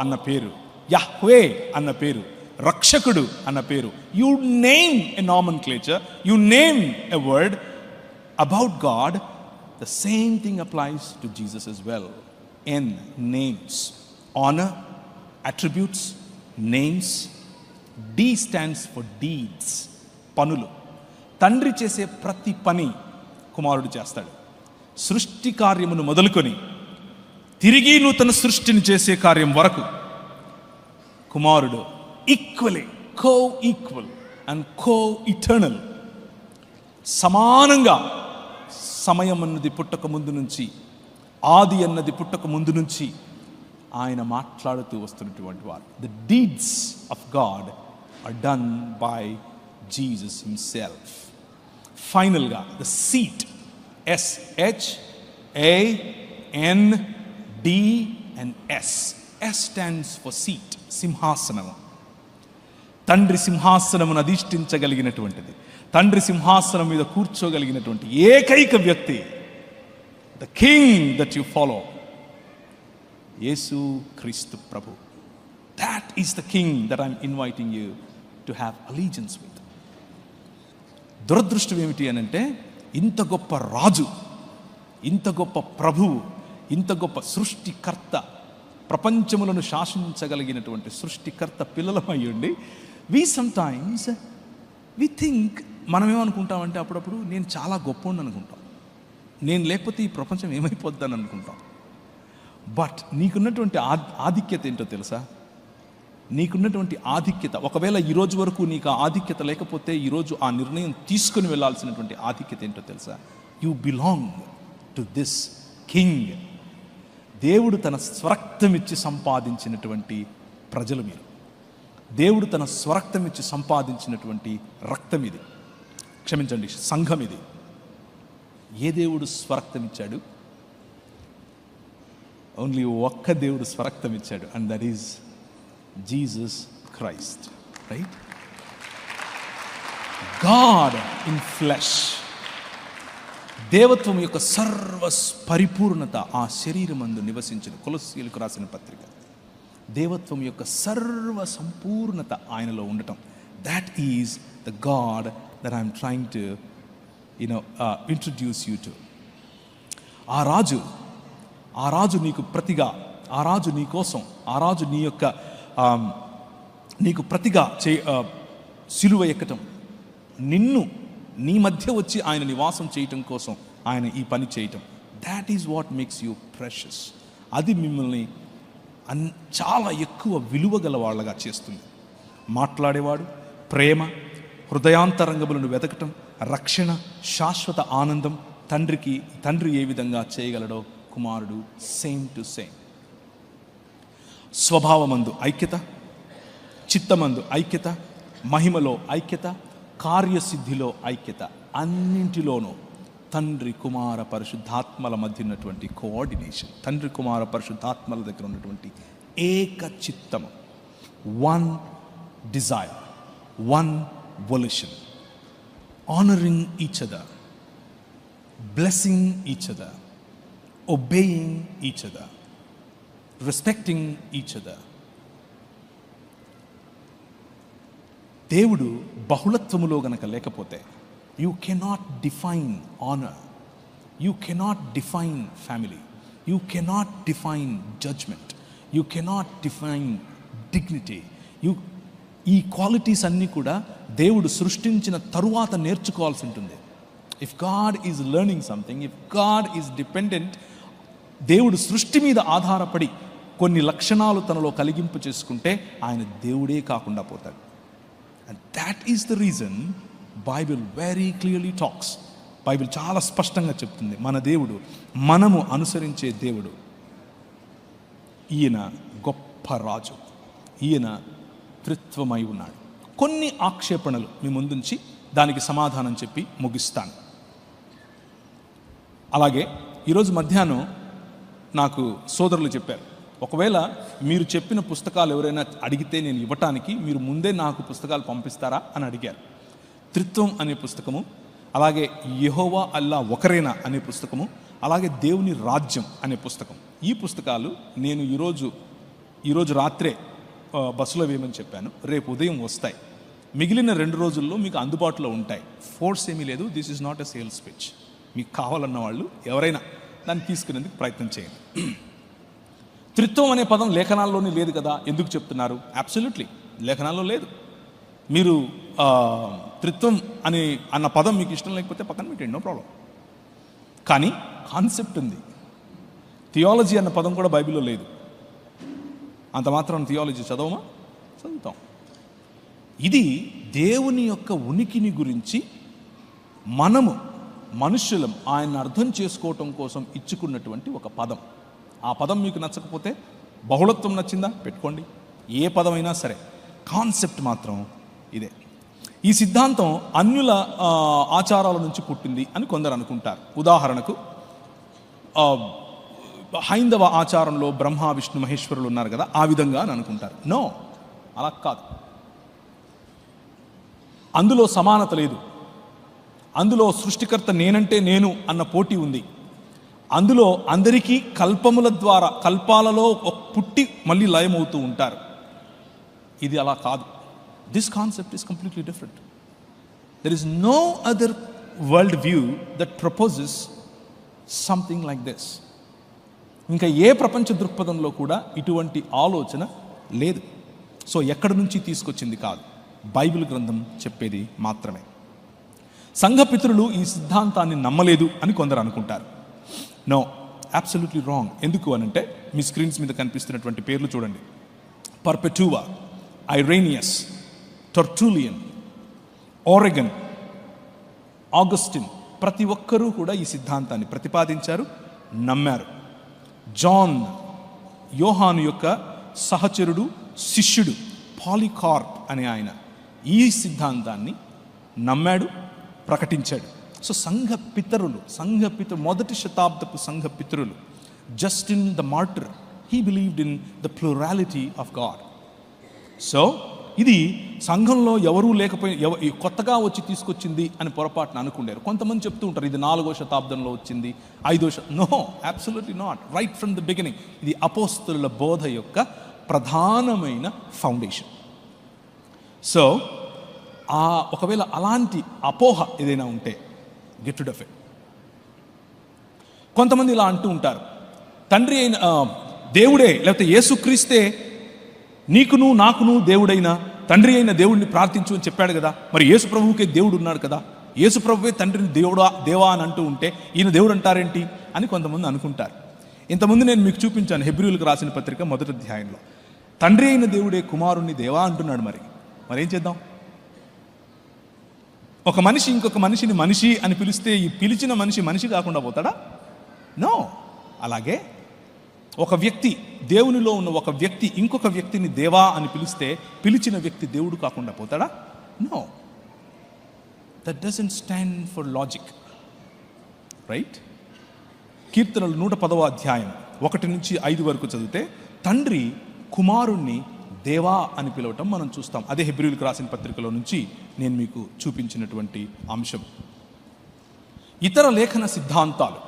అన్న పేరు, యహ్వే అన్న పేరు, రక్షకుడు అన్న పేరు. You name a నామన్క్లేచర్, you name a word about God, the same thing applies to Jesus as well. N, names. Honor, attributes, names. D stands for deeds, పనులు. తండ్రి చేసే ప్రతి పని కుమారుడు చేస్తాడు. సృష్టి కార్యమును మొదలుకొని తిరిగి నూతన సృష్టిని చేసే కార్యం వరకు కుమారుడు ఈక్వలీ కో-ఈక్వల్ అండ్ కో-ఇటర్నల్, సమానంగా సమయం అన్నది పుట్టక ముందు నుంచి, ఆది అన్నది పుట్టక ముందు నుంచి ఆయన మాట్లాడుతూ వస్తున్నటువంటి వారు. The deeds of God are done by Jesus himself. ఫైనల్గా the seat, SHAND S stands for seat, సింహాసనము. తండ్రి సింహాసనమును అధిష్ఠించగలిగినటువంటిది, తండ్రి సింహాసనం మీద కూర్చోగలిగినటువంటి ఏకైక వ్యక్తి, the king that you follow, Yesu Kristu ప్రభు. That is the king that I'm inviting you to have allegiance with. దురదృష్టం ఏమిటి అనంటే, ఇంత గొప్ప రాజు, ఇంత గొప్ప ప్రభువు, ఇంత గొప్ప సృష్టికర్త, ప్రపంచములను శాసించగలిగినటువంటి సృష్టికర్త పిల్లలమయ్యండి, వి సమ్టైమ్స్ వి థింక్, మనం ఏమనుకుంటామంటే అప్పుడప్పుడు నేను చాలా గొప్పోడిని అనుకుంటాం, నేను లేకపోతే ఈ ప్రపంచం ఏమైపోద్దని అనుకుంటాం. బట్ నీకున్నటువంటి ఆధిక్యత ఏంటో తెలుసా? నీకున్నటువంటి ఆధిక్యత, ఒకవేళ ఈరోజు వరకు నీకు ఆ ఆధిక్యత లేకపోతే ఈరోజు ఆ నిర్ణయం తీసుకుని వెళ్ళాల్సినటువంటి ఆధిక్యత ఏంటో తెలుసా? You belong to this king. దేవుడు తన స్వరక్తమిచ్చి సంపాదించినటువంటి ప్రజలు మీరు. దేవుడు తన స్వరక్తమిచ్చి సంపాదించినటువంటి రక్తం ఇది, క్షమించండి, సంఘం ఇది. ఏ దేవుడు స్వరక్తం ఇచ్చాడు? ఓన్లీ ఒక్క దేవుడు స్వరక్తం ఇచ్చాడు, and that is Jesus Christ, right? God in flesh. దేవత్వం యొక్క సర్వ పరిపూర్ణత ఆ శరీరమందు నివసించిన, కొలస్సీయులకు రాసిన పత్రిక. దేవత్వం యొక్క సర్వ సంపూర్ణత ఆయనలో ఉండటం, that is the God that I'm trying to introduce you to. ఆ రాజు నీకు ప్రతిగా, ఆ రాజు నీ కోసం, ఆ రాజు నీ యొక్క నీకు ప్రతిగా సిలువ ఎక్కటం, నిన్ను నీ మధ్య వచ్చి ఆయన నివాసం చేయటం కోసం ఆయన ఈ పని చేయటం, that is what makes you precious. అది మిమ్మల్ని చాలా ఎక్కువ విలువ గల వాళ్ళగా చేస్తుంది. మాట్లాడేవాడు, ప్రేమ, హృదయాంతరంగములను వెతకటం, రక్షణ, శాశ్వత ఆనందం, తండ్రి ఏ విధంగా చేయగలడో కుమారుడు సేమ్ టు సేమ్. స్వభావమందు ఐక్యత, చిత్తమందు ఐక్యత, మహిమలో ఐక్యత, కార్యసిద్ధిలో ఐక్యత, అన్నింటిలోనూ తండ్రి కుమార పరిశుద్ధాత్మల మధ్య ఉన్నటువంటి కోఆర్డినేషన్, తండ్రి కుమార పరిశుద్ధాత్మల దగ్గర ఉన్నటువంటి ఏక చిత్తము, one Dzire, one వొల్యూషన్, honouring each other, blessing each other, obeying each other, respecting each other. దేవుడు బహుళత్వములో గనక లేకపోతే you cannot define honour, you cannot define family, you cannot define judgement, you cannot define dignity. ఈ qualities అన్నీ కూడా దేవుడు సృష్టించిన తరువాత నేర్చుకోవాల్సి ఉంటుంది. If God is learning something, if God is dependent, దేవుడు సృష్టి మీద ఆధారపడి కొన్ని లక్షణాలు తనలో కలిగింపు చేసుకుంటే ఆయన దేవుడే కాకుండా పోతాడు. And that is the reason Bible very clearly talks. Bible చాలా స్పష్టంగా చెప్తుంది, మన దేవుడు, మనము అనుసరించే దేవుడు, ఈయన గొప్ప రాజు, ఈయన త్రిత్వమై ఉన్నాడు. కొన్ని ఆక్షేపణలు మీ ముందుంచి దానికి సమాధానం చెప్పి ముగిస్తాను. అలాగే ఈరోజు మధ్యాహ్నం నాకు సోదరులు చెప్పారు, ఒకవేళ మీరు చెప్పిన పుస్తకాలు ఎవరైనా అడిగితే నేను ఇవ్వటానికి మీరు ముందే నాకు పుస్తకాలు పంపిస్తారా అని అడిగారు. త్రిత్వం అనే పుస్తకము, అలాగే యెహోవా అల్లా ఒకరేనా అనే పుస్తకము, అలాగే దేవుని రాజ్యం అనే పుస్తకం. ఈ పుస్తకాలు నేను ఈరోజు రాత్రే బస్సులో వేయమని చెప్పాను, రేపు ఉదయం వస్తాయి. మిగిలిన 2 రోజుల్లో మీకు అందుబాటులో ఉంటాయి. ఫోర్స్ ఏమీ లేదు, this is not a sales pitch. మీకు కావాలన్న వాళ్ళు ఎవరైనా దాన్ని తీసుకునేందుకు ప్రయత్నం చేయండి. త్రిత్వం అనే పదం లేఖనాల్లోనే లేదు కదా, ఎందుకు చెప్తున్నారు? అబ్సల్యూట్లీ లేఖనాల్లో లేదు. మీరు త్రిత్వం అన్న పదం మీకు ఇష్టం లేకపోతే పక్కన పెట్టండి, నో ప్రాబ్లం. కానీ కాన్సెప్ట్ ఉంది. థియాలజీ అన్న పదం కూడా బైబిల్లో లేదు. అంత మాత్రం థియాలజీ చదవమా? చదువుతాం. ఇది దేవుని యొక్క ఉనికిని గురించి మనము మనుష్యులం ఆయన అర్థం చేసుకోవటం కోసం ఇచ్చుకున్నటువంటి ఒక పదం. ఆ పదం మీకు నచ్చకపోతే, బహుళత్వం నచ్చిందా పెట్టుకోండి, ఏ పదమైనా సరే, కాన్సెప్ట్ మాత్రం ఇదే. ఈ సిద్ధాంతం అన్యుల ఆచారాల నుంచి పుట్టింది అని కొందరు అనుకుంటారు. ఉదాహరణకు హైందవ ఆచారంలో బ్రహ్మ విష్ణు మహేశ్వరులు ఉన్నారు కదా, ఆ విధంగా అని అనుకుంటారు. నో, అలా కాదు. అందులో సమానత లేదు. అందులో సృష్టికర్త నేనంటే నేను అన్న పోటీ ఉంది. అందులో అందరికీ కల్పముల ద్వారా, కల్పాలలో పుట్టి మళ్ళీ లయమవుతూ ఉంటారు. ఇది అలా కాదు. This concept is completely different. There is no other world view that proposes something like this. ఇంకా ఏ ప్రపంచ దృక్పథంలో కూడా ఇటువంటి ఆలోచన లేదు. సో ఎక్కడి నుంచి తీసుకొచ్చింది కాదు, బైబిల్ గ్రంథం చెప్పేది మాత్రమే. సంఘపితరులు ఈ సిద్ధాంతాన్ని నమ్మలేదు అని కొందరు అనుకుంటారు. No, absolutely wrong. ఎందుకు అనంటే మీ స్క్రీన్స్ మీద కనిపిస్తున్నటువంటి పేర్లు చూడండి. పర్పెటువా, ఐరేనియస్, టర్టూలియన్, ఓరెగన్, ఆగస్టిన్, ప్రతి ఒక్కరూ కూడా ఈ సిద్ధాంతాన్ని ప్రతిపాదించారు, నమ్మారు. జాన్, యోహాను యొక్క సహచరుడు, శిష్యుడు పాలికార్ప్ అనే ఆయన ఈ సిద్ధాంతాన్ని నమ్మాడు, ప్రకటించాడు. సో సంఘ మొదటి శతాబ్దపు సంఘ పితరులు, Justin the Martyr, he believed in the plurality of God. So ఇది సంఘంలో ఎవరూ లేకపోయినా కొత్తగా వచ్చి తీసుకొచ్చింది అని పొరపాటున అనుకున్నారు. కొంతమంది చెప్తూ ఉంటారు ఇది 4వ శతాబ్దంలో వచ్చింది, 5వ no, absolutely not. Right from the beginning ఇది అపోస్తలుల బోధ యొక్క ప్రధానమైన ఫౌండేషన్. సో ఒకవేళ అలాంటి అపోహ ఏదైనా ఉంటే గెట్ రిడ్ ఆఫ్ ఇట్. కొంతమంది ఇలా అంటూ ఉంటారు, తండ్రి అయిన దేవుడే లేకపోతే యేసుక్రీస్తే నీకును నాకును దేవుడైన తండ్రి అయిన దేవుడిని ప్రార్థించు అని చెప్పాడు కదా, మరి యేసు ప్రభువుకే దేవుడు ఉన్నాడు కదా, యేసు ప్రభువే తండ్రిని దేవా అని అంటూ ఉంటే ఈయన దేవుడు అంటారేంటి అని కొంతమంది అనుకుంటారు. ఇంతకుముందు నేను మీకు చూపించాను హెబ్రీయులకు రాసిన పత్రిక 1వ అధ్యాయంలో తండ్రి అయిన దేవుడే కుమారుణ్ణి దేవా అంటున్నాడు. మరేం చేద్దాం? ఒక మనిషి ఇంకొక మనిషిని మనిషి అని పిలిస్తే ఈ పిలిచిన మనిషి కాకుండా పోతాడా? నో. అలాగే ఒక వ్యక్తి, దేవునిలో ఉన్న ఒక వ్యక్తి ఇంకొక వ్యక్తిని దేవా అని పిలిస్తే పిలిచిన వ్యక్తి దేవుడు కాకుండా పోతాడా? No. That doesn't stand for logic, right? కీర్తనలు 110వ అధ్యాయం 1 నుంచి 5 వరకు చదివితే తండ్రి కుమారుణ్ణి దేవా అని పిలవటం మనం చూస్తాం. అదే హెబ్రీయులకు రాసిన పత్రికలో నుంచి నేను మీకు చూపించినటువంటి అంశం. ఇతర లేఖన సిద్ధాంతాలు,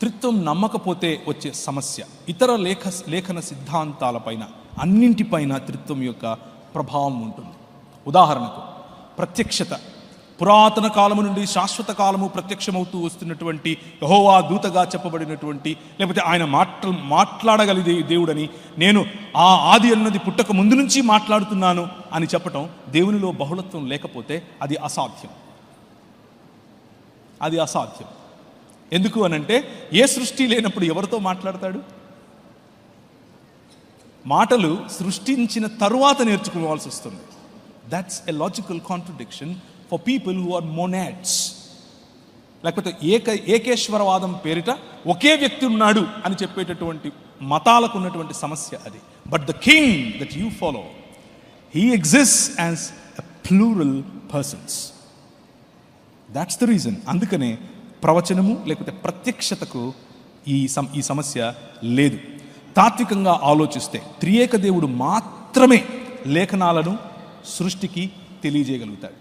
త్రిత్వం నమ్మకపోతే వచ్చే సమస్య, ఇతర లేఖన సిద్ధాంతాలపైన అన్నింటిపైన త్రిత్వం యొక్క ప్రభావం ఉంటుంది. ఉదాహరణకు ప్రత్యక్షత, పురాతన కాలము నుండి శాశ్వత కాలము ప్రత్యక్షమవుతూ వస్తున్నటువంటి యెహోవా దూతగా చెప్పబడినటువంటి, లేకపోతే ఆయన మాట్లాడగలిగే దేవుడని, నేను ఆ ఆది అన్నది పుట్టక ముందు నుంచి మాట్లాడుతున్నాను అని చెప్పటం, దేవునిలో బహుళత్వం లేకపోతే అది అసాధ్యం. ఎందుకు అనంటే ఏ సృష్టి లేనప్పుడు ఎవరితో మాట్లాడతాడు? మాటలు సృష్టించిన తరువాత నేర్చుకోవాల్సి వస్తుంది. That's a logical contradiction for people who are monads. లేకపోతే ఏకేశ్వరవాదం పేరిట ఒకే వ్యక్తి ఉన్నాడు అని చెప్పేటటువంటి మతాలకు ఉన్నటువంటి సమస్య అది. But the king that you follow, he exists as a plural persons. That's the reason. అందుకనే ప్రవచనము లేకపోతే ప్రత్యక్షతకు ఈ సమస్య లేదు. తాత్వికంగా ఆలోచిస్తే త్రియేక దేవుడు మాత్రమే లేఖనాలను సృష్టికి తెలియజేయగలుగుతాడు.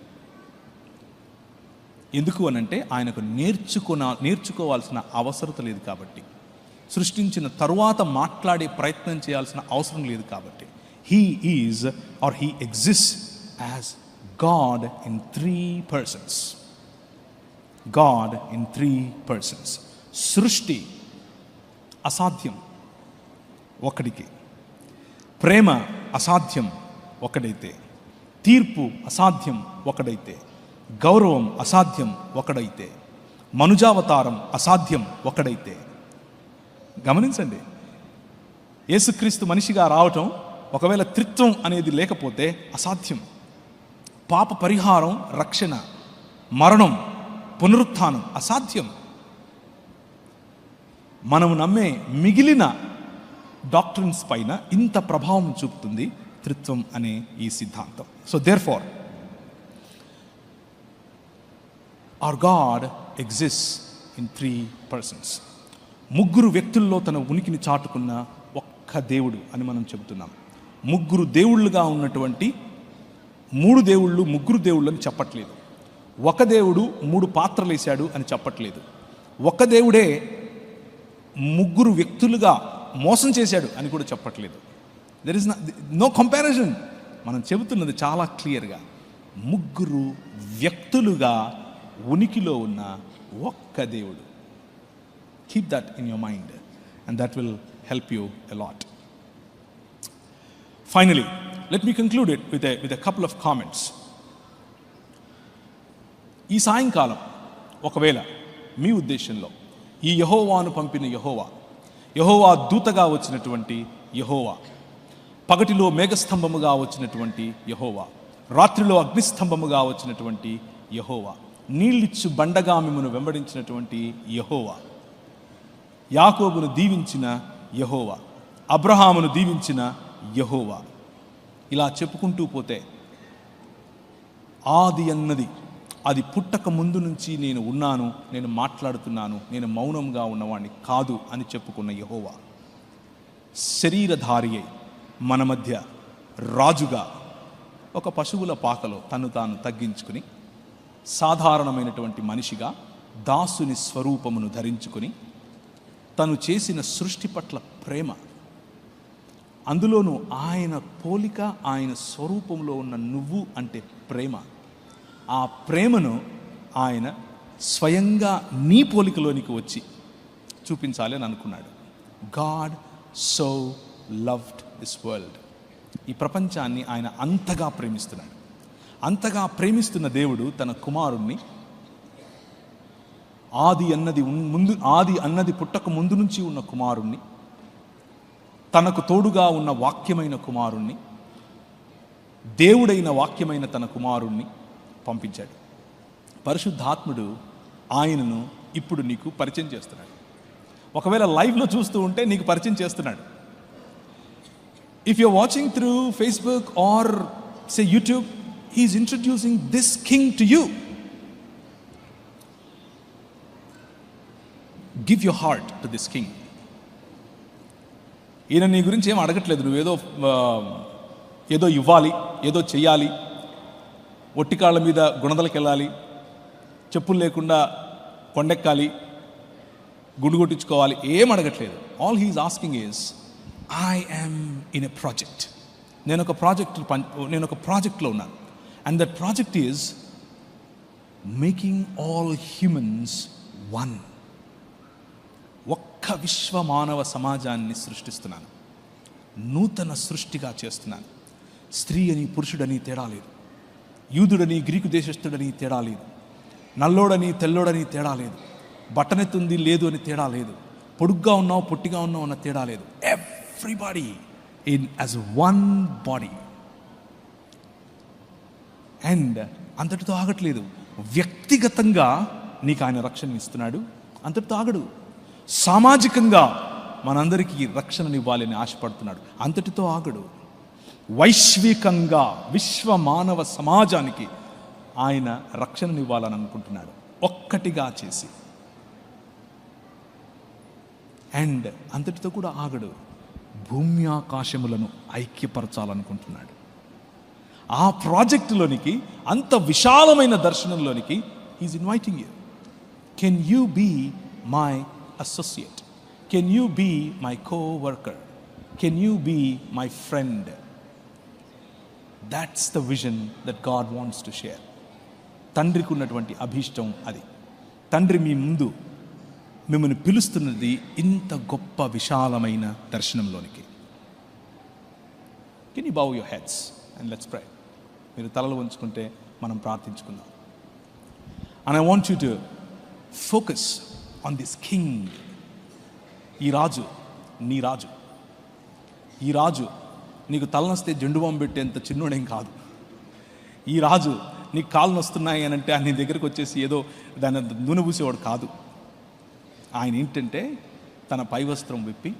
ఎందుకు అనంటే ఆయనకు నేర్చుకోవాల్సిన అవసరం లేదు కాబట్టి, సృష్టించిన తరువాత మాట్లాడే ప్రయత్నం చేయాల్సిన అవసరం లేదు కాబట్టి. He is or he exist as God in 3 persons. God in 3 persons. సృష్టి అసాధ్యం. ఒకడికి, ప్రేమ అసాధ్యం ఒకడైతే, తీర్పు అసాధ్యం ఒకడైతే, గౌరవం అసాధ్యం ఒకడైతే, మనుజావతారం అసాధ్యం ఒకడైతే. గమనించండి, యేసుక్రీస్తు మనిషిగా రావటం, ఒకవేళ త్రిత్వం అనేది లేకపోతే అసాధ్యం. పాప పరిహారం, రక్షణ, మరణం, పునరుత్థానం అసాధ్యం. మనము నమ్మే మిగిలిన డాక్ట్రిన్స్ పైన ఇంత ప్రభావం చూపుతుంది త్రిత్వం అనే ఈ సిద్ధాంతం. So therefore hour God exists in 3 persons. 3 వ్యక్తుల్లో తన ఉనికిని చాటుకున్న ఒక్క దేవుడు అని మనం చెబుతున్నాం. 3 దేవుళ్ళుగా ఉన్నటువంటి 3 దేవుళ్ళు 3 దేవుళ్ళు అని చెప్పట్లేదు. ఒక దేవుడు 3 పాత్రలు వేశాడు అని చెప్పట్లేదు. ఒక దేవుడే 3 వ్యక్తులుగా మోసం చేశాడు అని కూడా చెప్పట్లేదు. There is no comparison. మనం చెబుతున్నది చాలా క్లియర్గా 3 వ్యక్తులుగా ఉనికిలో ఉన్న ఒక్క దేవుడు. Keep that in your mind and that will help you a lot. Finally let me conclude it with a couple of comments. ఈ సాయంకాలం ఒకవేళ మీ ఉద్దేశంలో ఈ యెహోవాను పంపిన యెహోవా దూతగా వచ్చినటువంటి యెహోవా, పగటిలో మేఘస్తంభముగా వచ్చినటువంటి యెహోవా, రాత్రిలో అగ్నిస్తంభముగా వచ్చినటువంటి యెహోవా, నీళ్ళిచ్చు బండగా మిమ్మను వెంబడించినటువంటి యెహోవా, యాకోబును దీవించిన యెహోవా, అబ్రహామును దీవించిన యెహోవా, ఇలా చెప్పుకుంటూ పోతే ఆది అన్నది, అది పుట్టక ముందు నుంచి నేను ఉన్నాను, నేను మాట్లాడుతున్నాను, నేను మౌనంగా ఉన్నవాడిని కాదు అని చెప్పుకున్న యెహోవా, శరీరధారి అయి మన మధ్య రాజుగా ఒక పశువుల పాకలో తను తాను తగ్గించుకుని సాధారణమైనటువంటి మనిషిగా దాసుని స్వరూపమును ధరించుకుని తను చేసిన సృష్టి పట్ల ప్రేమ, అందులోనూ ఆయన పోలిక, ఆయన స్వరూపంలో ఉన్న నువ్వు అంటే ప్రేమ, ఆ ప్రేమను ఆయన స్వయంగా నీ పోలికలోనికి వచ్చి చూపించాలి అని అనుకున్నాడు. God so loved this world. ఈ ప్రపంచాన్ని ఆయన అంతగా ప్రేమిస్తున్నాడు. అంతగా ప్రేమిస్తున్న దేవుడు తన కుమారుణ్ణి ఆది అన్నది పుట్టక ముందు నుంచి ఉన్న కుమారుణ్ణి, తనకు తోడుగా ఉన్న వాక్యమైన కుమారుణ్ణి, దేవుడైన వాక్యమైన తన కుమారుణ్ణి పంపించాడు. పరిశుద్ధాత్ముడు ఆయనను ఇప్పుడు నీకు పరిచయం చేస్తున్నాడు. ఒకవేళ లైవ్లో చూస్తూ ఉంటే నీకు పరిచయం చేస్తున్నాడు. If you're watching through Facebook or say YouTube, he is introducing this king to you. Give your heart to this king. ఈయన నీ గురించి ఏం అడగట్లేదు. నువ్వు ఏదో ఇవ్వాలి, ఏదో చెయ్యాలి, ఒట్టికాళ్ళ మీద గుణదలకు వెళ్ళాలి, చెప్పులు లేకుండా కొండెక్కాలి, గుండు కొట్టించుకోవాలి, ఏం అడగట్లేదు. All he is asking is, I am in a project. నేను ఒక ప్రాజెక్ట్లో ఉన్నాను. And that project is making all humans one. ఒక్క విశ్వ మానవ సమాజాన్ని సృష్టిస్తున్నాను, నూతన సృష్టిగా చేస్తున్నాను. స్త్రీ అని పురుషుడని తేడా లేదు, యూదుడని గ్రీకు దేశస్థుడని తేడా లేదు, నల్లోడని తెల్లోడని తేడా లేదు, బట్టనెత్తుంది లేదు అని తేడా లేదు, పొడుగ్గా ఉన్నావు పొట్టిగా ఉన్నావు అన్న తేడా లేదు. Everybody in as one body. And అంతటితో ఆగట్లేదు. వ్యక్తిగతంగా నీకు ఆయన రక్షణ ఇస్తున్నాడు, అంతటితో ఆగడు. సామాజికంగా మనందరికీ రక్షణనివ్వాలని ఆశపడుతున్నాడు, అంతటితో ఆగడు. వైశ్వికంగా విశ్వ మానవ సమాజానికి ఆయన రక్షణనివ్వాలని అనుకుంటున్నాడు, ఒక్కటిగా చేసి. అండ్ అంతటితో కూడా ఆగడు, భూమి ఆకాశములను ఐక్యపరచాలనుకుంటున్నాడు. ఆ ప్రాజెక్టులోనికి, అంత విశాలమైన దర్శనంలోనికి is inviting you. Can you be my associate? Can you be my coworker? Can you be my friend? That's the vision that God wants to share. తండ్రికి ఉన్నటువంటి అభీష్టం అది. తండ్రి మీ ముందు మిమ్మల్ని పిలుస్తున్నది ఇంత గొప్ప విశాలమైన దర్శనంలోనికి. Can you bow your heads and let's pray. మీరు తలలు ఉంచుకుంటే మనం ప్రార్థించుకుందాం. And I want you to focus on this king. ఈ రాజు నీ రాజు. ఈ రాజు నీకు తలనొస్తే జెండు బాంబు పెట్టేంత చిన్నోడేం కాదు. ఈ రాజు నీకు కాళ్ళు నొస్తున్నాయి అని అంటే నీ దగ్గరకు వచ్చేసి ఏదో దాన్ని నూనె పూసేవాడు కాదు. ఆయన ఏంటంటే తన పై వస్త్రం విప్పి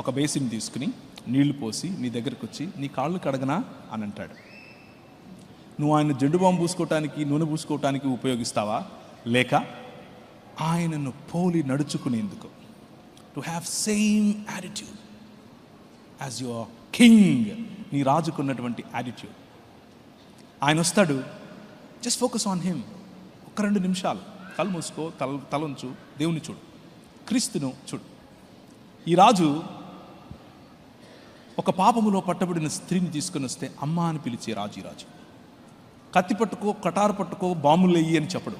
ఒక బేసిన్ తీసుకుని నీళ్లు పోసి నీ దగ్గరకు వచ్చి నీ కాళ్ళు కడగనా అని అంటాడు. నువ్వు ఆయన జెండు బాంబు పూసుకోవటానికి నూనె పూసుకోవటానికి ఉపయోగిస్తావా, లేక ఆయనను పోలి నడుచుకునేందుకు, to have same attitude as your king, నీ రాజుకున్నటువంటి యాటిట్యూడ్. ఆయన వస్తాడు. Just focus on him. ఒక 2 నిమిషాలు కళ్ళు మూసుకో, తలంచు, దేవుని చూడు, క్రీస్తును చూడు. ఈ రాజు ఒక పాపములో పట్టబడిన స్త్రీని తీసుకొని వస్తే అమ్మ అని పిలిచే రాజు ఈ రాజు. కత్తి పట్టుకో, కటారు పట్టుకో, బాంబులు వెయ్యి అని చెప్పడు,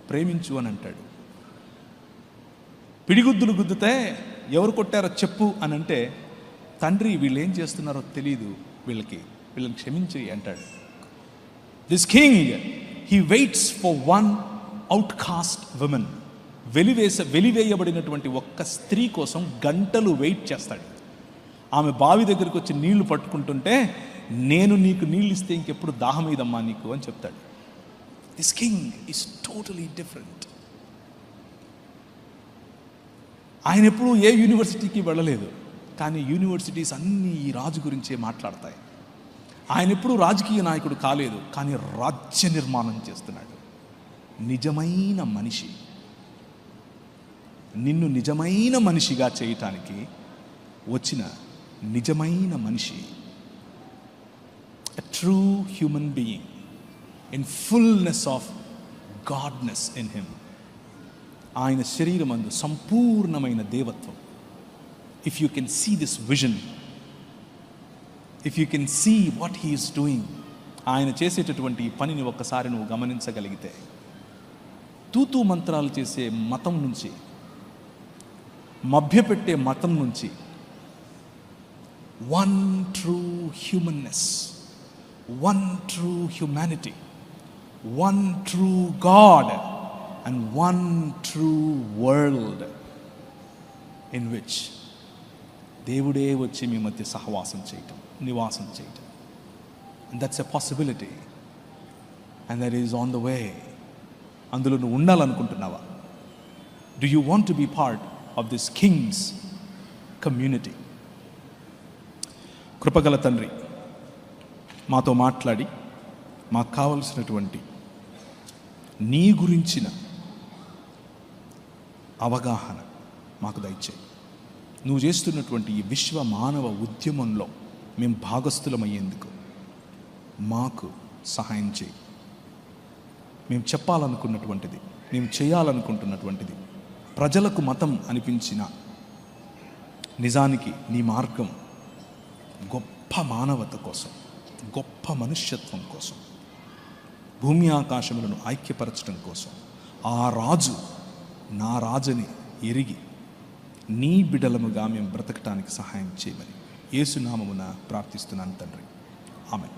ప్రేమించు అని అంటాడు. పిడిగుద్దులు గుద్దుతే ఎవరు కొట్టారో చెప్పు అని అంటే, తండ్రి వీళ్ళు ఏం చేస్తున్నారో తెలియదు, వీళ్ళని క్షమించి అంటాడు. This king he waits for one outcast women. వెలివేయబడినటువంటి ఒక్క స్త్రీ కోసం గంటలు వెయిట్ చేస్తాడు. ఆమె బావి దగ్గరికి వచ్చి నీళ్లు పట్టుకుంటుంటే, నేను నీకు నీళ్ళు ఇస్తే ఇంకెప్పుడు దాహం ఇదమ్మా నీకు అని చెప్తాడు. This king is totally different. ఆయన ఎప్పుడూ ఏ యూనివర్సిటీకి వెళ్ళలేదు, కానీ యూనివర్సిటీస్ అన్నీ ఈ రాజు గురించే మాట్లాడతాయి. ఆయన ఎప్పుడూ రాజకీయ నాయకుడు కాలేదు, కానీ రాజ్య నిర్మాణం చేస్తున్నాడు. నిజమైన మనిషి, నిన్ను నిజమైన మనిషిగా చేయటానికి వచ్చిన నిజమైన మనిషి, a true human being in fullness of godness in him. ఆయన శరీరమందు సంపూర్ణమైన దేవత్వం. If you can see this vision, if you can see what he is doing, ఆయన చేసేటటువంటి పనిని ఒక్కసారి నువ్వు గమనించగలిగితే, తూతూ మంత్రాలు చేసే మతం నుంచి, మభ్యపెట్టే మతం నుంచి, one true humanness, one true humanity, one true God and one true world in which దేవుడే వచ్చి మీ మధ్య సహవాసం చేయటం, నివాసం చేయటం. And that's a possibility and that is on the way. అందులో నువ్వు ఉండాలనుకుంటున్నావా? Do you want to be part of this king's community? కృపగల తండ్రి, మాతో మాట్లాడి మాకు కావలసినటువంటి నీ గురించిన అవగాహన మాకు దయచేయి. నువ్వు చేస్తున్నటువంటి ఈ విశ్వ మానవ ఉద్యమంలో మేము భాగస్థులమయ్యేందుకు మాకు సహాయం చేయి. మేము చెప్పాలనుకున్నటువంటిది, మేము చేయాలనుకుంటున్నటువంటిది ప్రజలకు మతం అనిపించిన, నిజానికి నీ మార్గం గొప్ప మానవత కోసం, గొప్ప మనుష్యత్వం కోసం, భూమి ఆకాశములను ఐక్యపరచడం కోసం. ఆ రాజు నా రాజుని ఎరిగి నీ బిడలముగా మేము బ్రతకటానికి సహాయం చేయమని యేసు నామమున ప్రార్థిస్తున్నాను తండ్రి. ఆమేన్.